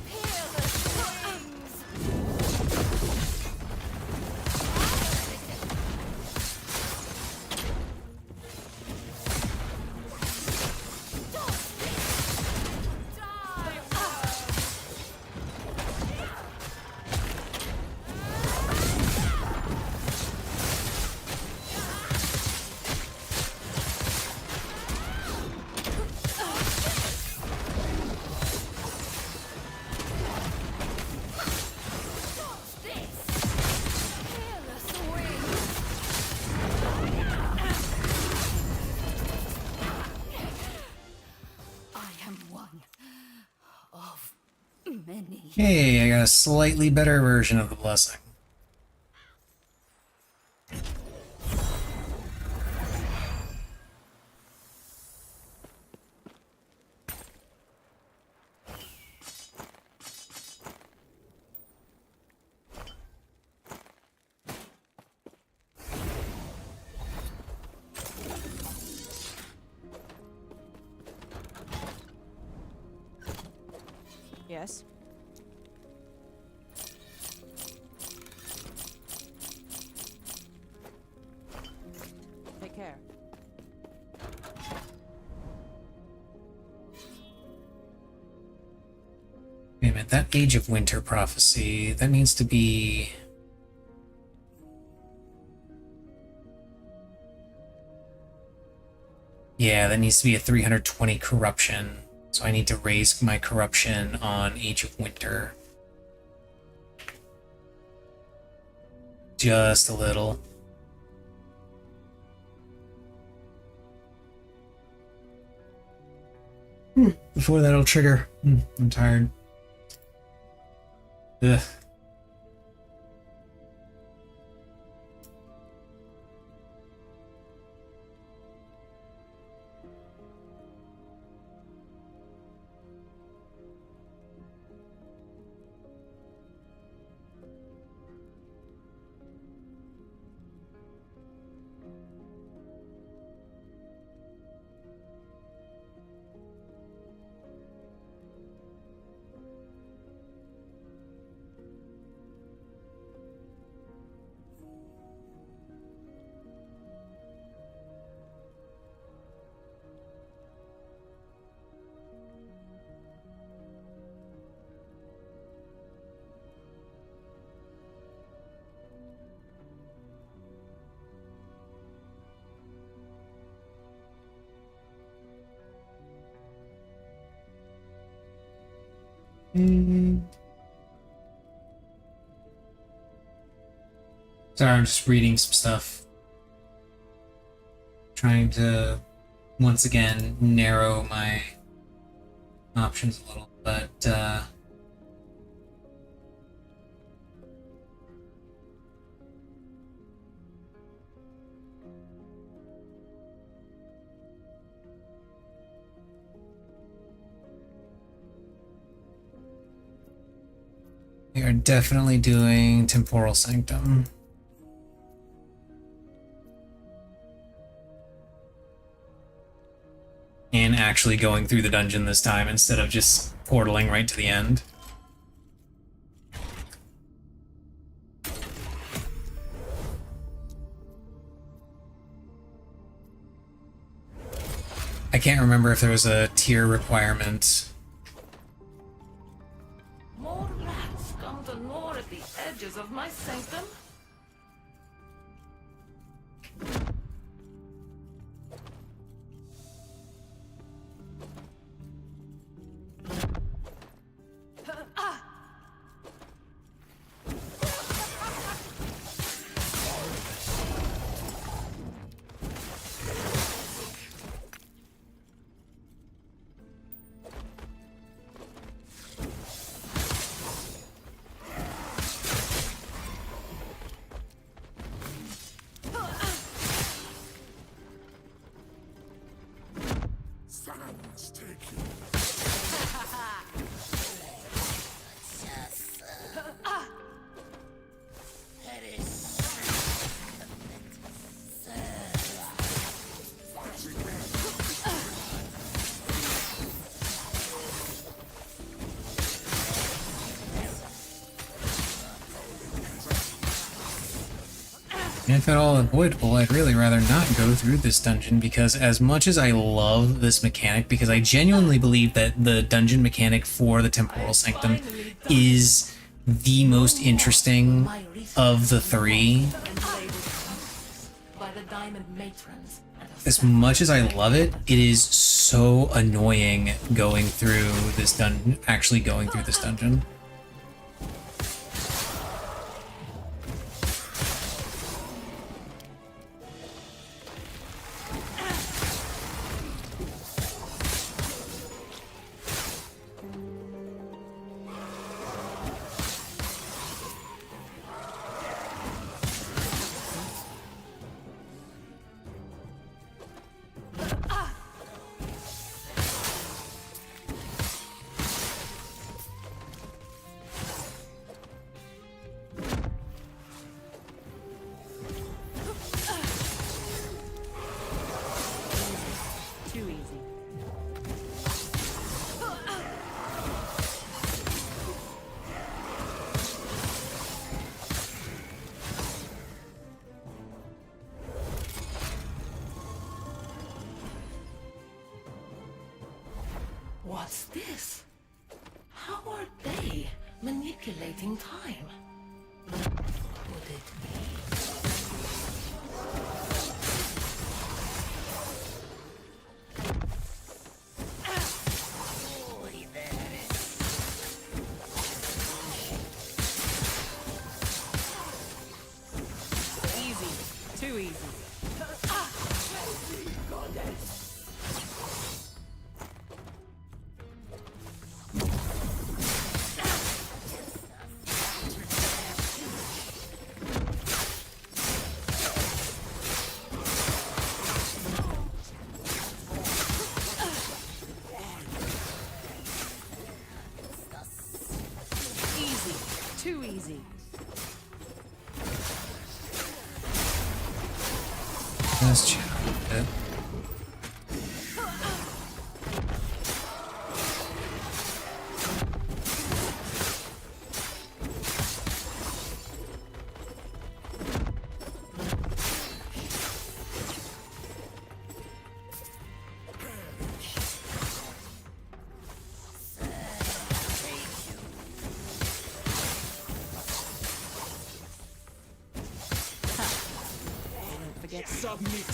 Peerless wings! Die, peerless wings! I am one of many. Hey, I got a slightly better version of the blessing. Yes. Take care. Wait a minute, that Age of Winter prophecy, that needs to be... yeah, that needs to be a 320 corruption. So I need to raise my corruption on Age of Winter. Just a little. Before that'll trigger. I'm tired. Ugh. Sorry, I'm just reading some stuff. Trying to, once again, narrow my options a little, but, we are definitely doing Temporal Sanctum. And actually going through the dungeon this time instead of just portaling right to the end. I can't remember if there was a tier requirement. More rats come to gnaw at the edges of my sanctum. Sands take you. And if at all avoidable, I'd really rather not go through this dungeon because as much as I love this mechanic, because I genuinely believe that the dungeon mechanic for the Temporal Sanctum is the most interesting of the three. By the diamond matrons and a As much as I love it, it is so annoying going through this dungeon, actually going through this dungeon. Too easy. What's this? How are they manipulating time? Could it be? Easy. Too easy. Easy. Too easy. Let's chat a little bit. Don't forget. Submit.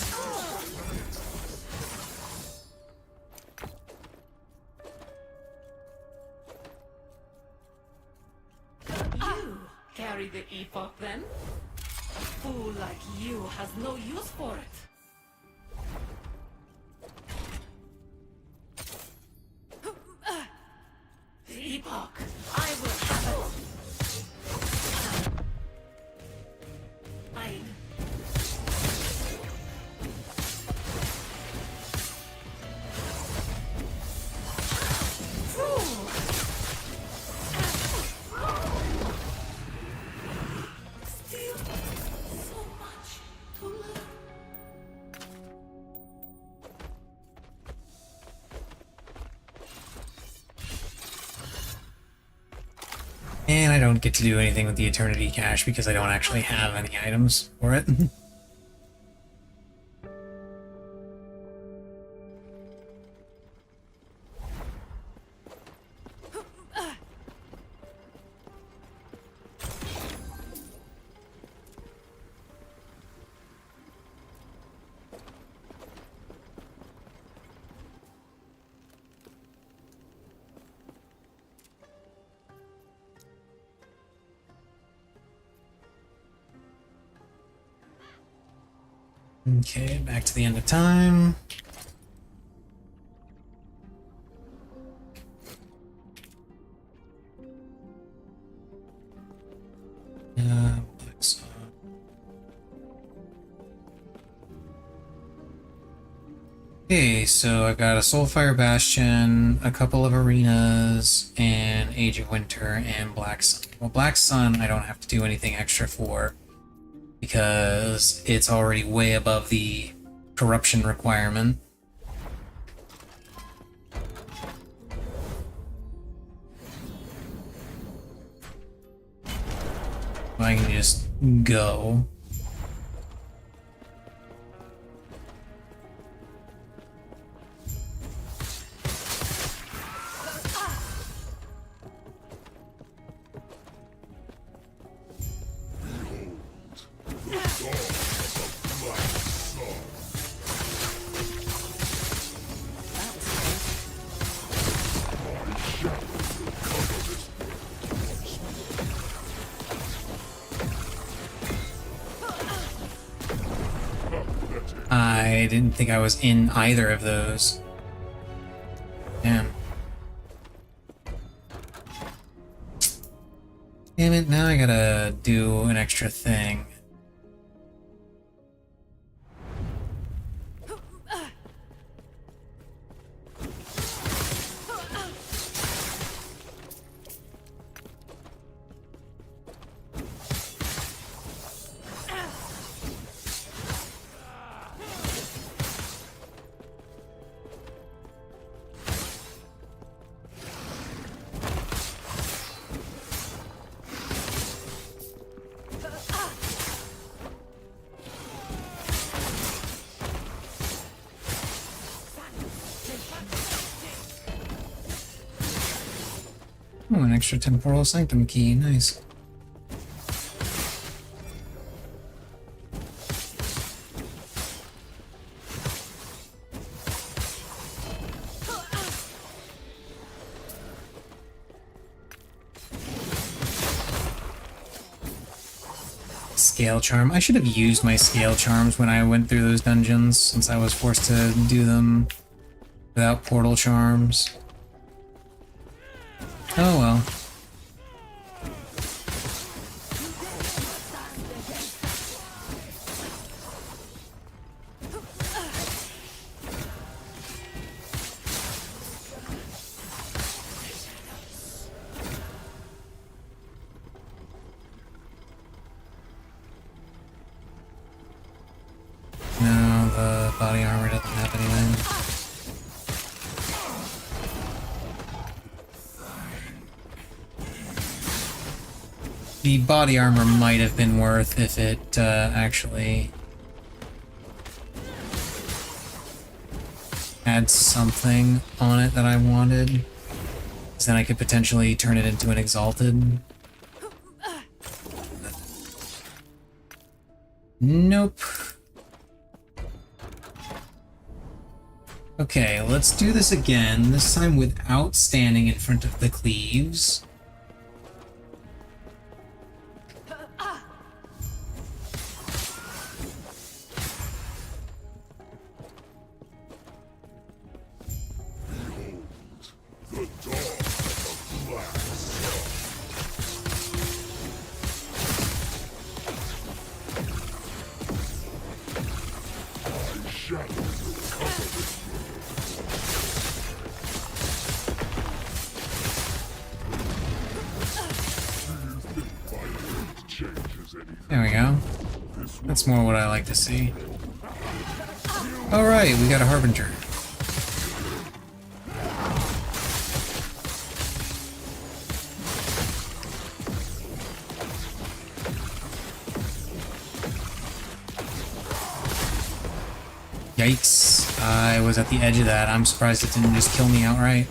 Epoch, then? A fool like you has no use for it. Epoch, I will have it. Mine. Still so much to learn. And I don't get to do anything with the Eternity Cache because I don't actually have any items for it. Okay, back to the end of time. Black Sun. Okay, so I got a Soulfire Bastion, a couple of arenas, and Age of Winter, and Black Sun. Well, Black Sun I don't have to do anything extra for, because it's already way above the corruption requirement. I can just go. I didn't think I was in either of those. Damn. Damn it, now I gotta do an extra thing. Oh, an extra temporal sanctum key, nice. Scale charm. I should have used my scale charms when I went through those dungeons, since I was forced to do them without portal charms. Oh well. No, the body armor doesn't have anything. The body armor might have been worth if it actually had something on it that I wanted. Because then I could potentially turn it into an exalted. Nope. Okay, let's do this again, this time without standing in front of the cleaves. There we go. That's more what I like to see. Alright, we got a Harbinger. Yikes. I was at the edge of that. I'm surprised it didn't just kill me outright.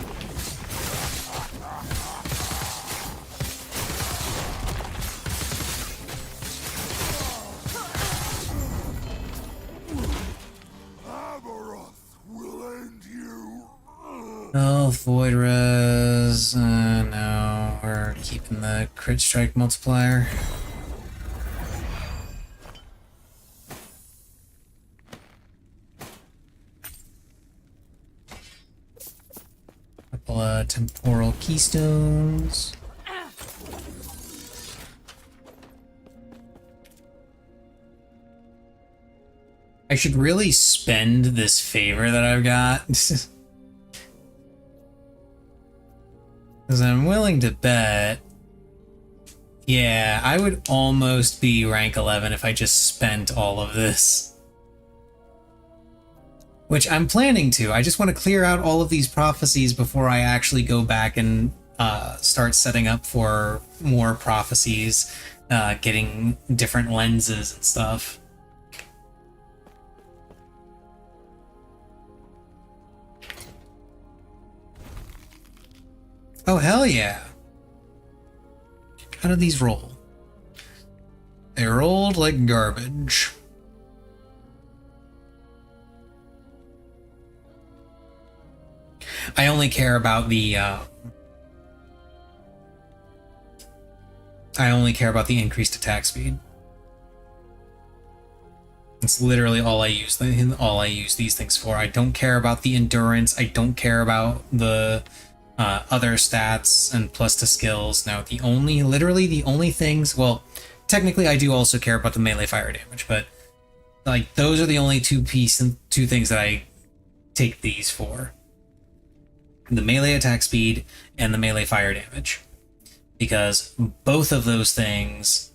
Oh, Void Res. No, we're keeping the crit strike multiplier. Couple of temporal keystones. I should really spend this favor that I've got. Because I'm willing to bet. Yeah, I would almost be rank 11 if I just spent all of this. Which I'm planning to. I just want to clear out all of these prophecies before I actually go back and start setting up for more prophecies, getting different lenses and stuff. Oh, hell yeah. How did these roll? They rolled like garbage. I only care about the increased attack speed. It's literally all I use these things for. I don't care about the endurance. I don't care about the other stats and plus to skills. Now, literally the only things, well, technically I do also care about the melee fire damage, but like those are the only two things that I take these for. The melee attack speed and the melee fire damage. Because both of those things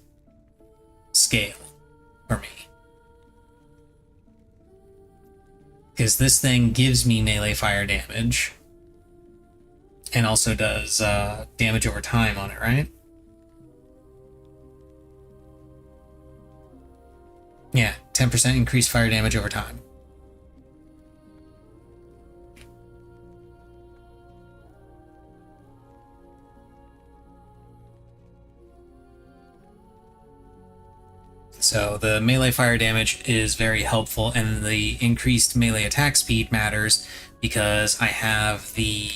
scale for me. Because this thing gives me melee fire damage. And also does damage over time on it, right? Yeah, 10% increased fire damage over time. So the melee fire damage is very helpful, and the increased melee attack speed matters because I have the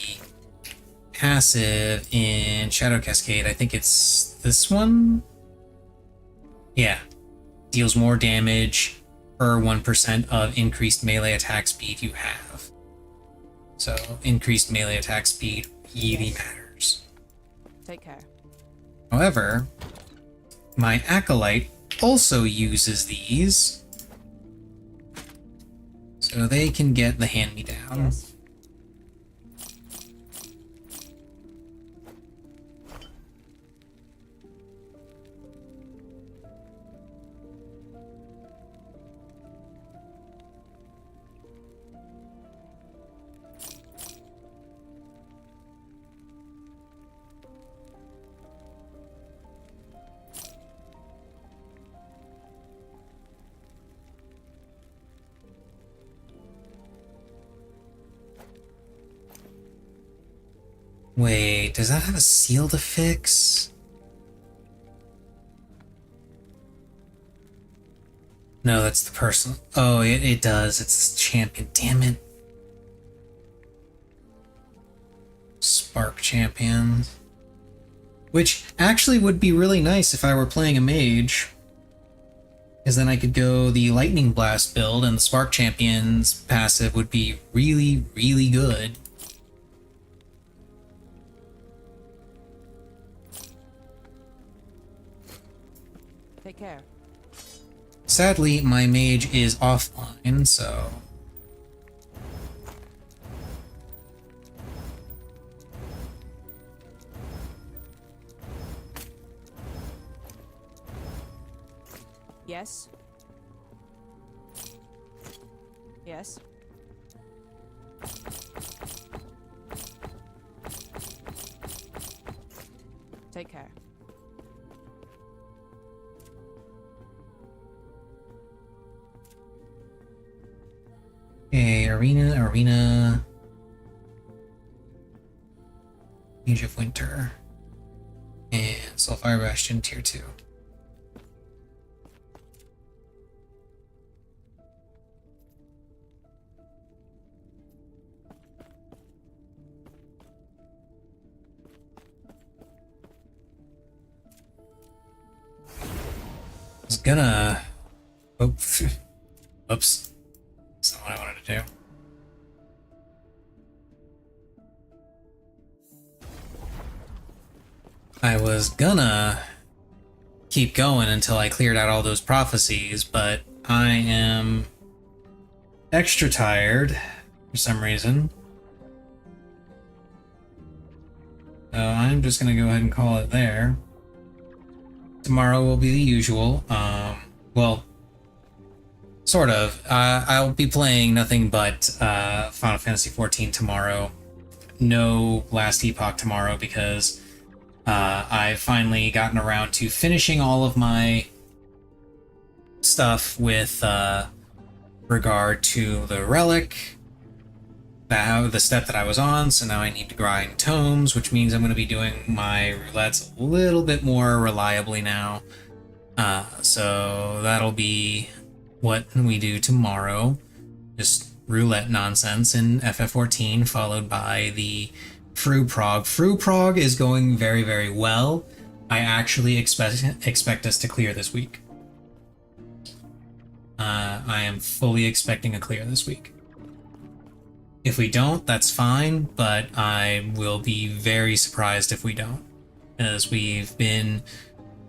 passive in Shadow Cascade. I think it's this one? Yeah. Deals more damage per 1% of increased melee attack speed you have. So increased melee attack speed really matters. Take care. However, my Acolyte also uses these, so they can get the hand-me-down. Yes. Wait, does that have a seal to fix? No, that's the personal. Oh, it does. It's champion. Damn it. Spark champion. Which actually would be really nice if I were playing a mage. Because then I could go the Lightning Blast build and the Spark Champion's passive would be really, really good. Take care. Sadly, my mage is offline, so Yes. Yes. Take care. Okay, arena. Age of Winter. And Soulfire Bastion Tier 2. I was gonna... Oops. Oops. That's not what I wanted to do. I was gonna keep going until I cleared out all those prophecies, but I am extra tired for some reason. So I'm just gonna go ahead and call it there. Tomorrow will be the usual. Well, sort of. I'll be playing nothing but Final Fantasy XIV tomorrow. No Last Epoch tomorrow because I've finally gotten around to finishing all of my stuff with regard to the relic, the step that I was on, so now I need to grind tomes, which means I'm going to be doing my roulettes a little bit more reliably now. So that'll be what we do tomorrow. Just roulette nonsense in FF14, followed by the Fru Prog. Fru Prog is going very, very well. I actually expect us to clear this week. I am fully expecting a clear this week. If we don't, that's fine, but I will be very surprised if we don't. Because we've been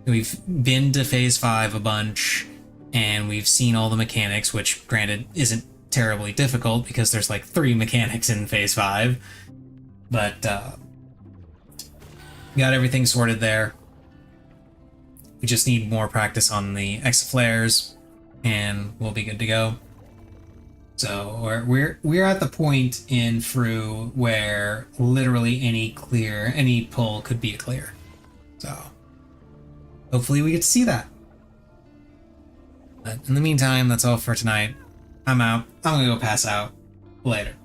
to Phase 5 a bunch, and we've seen all the mechanics, which granted isn't terribly difficult because there's like 3 mechanics in Phase 5. But got everything sorted there. We just need more practice on the Exaflares, and we'll be good to go. So we're at the point in Fru where literally any pull could be a clear. So hopefully we get to see that. But in the meantime, that's all for tonight. I'm out. I'm gonna go pass out. Later.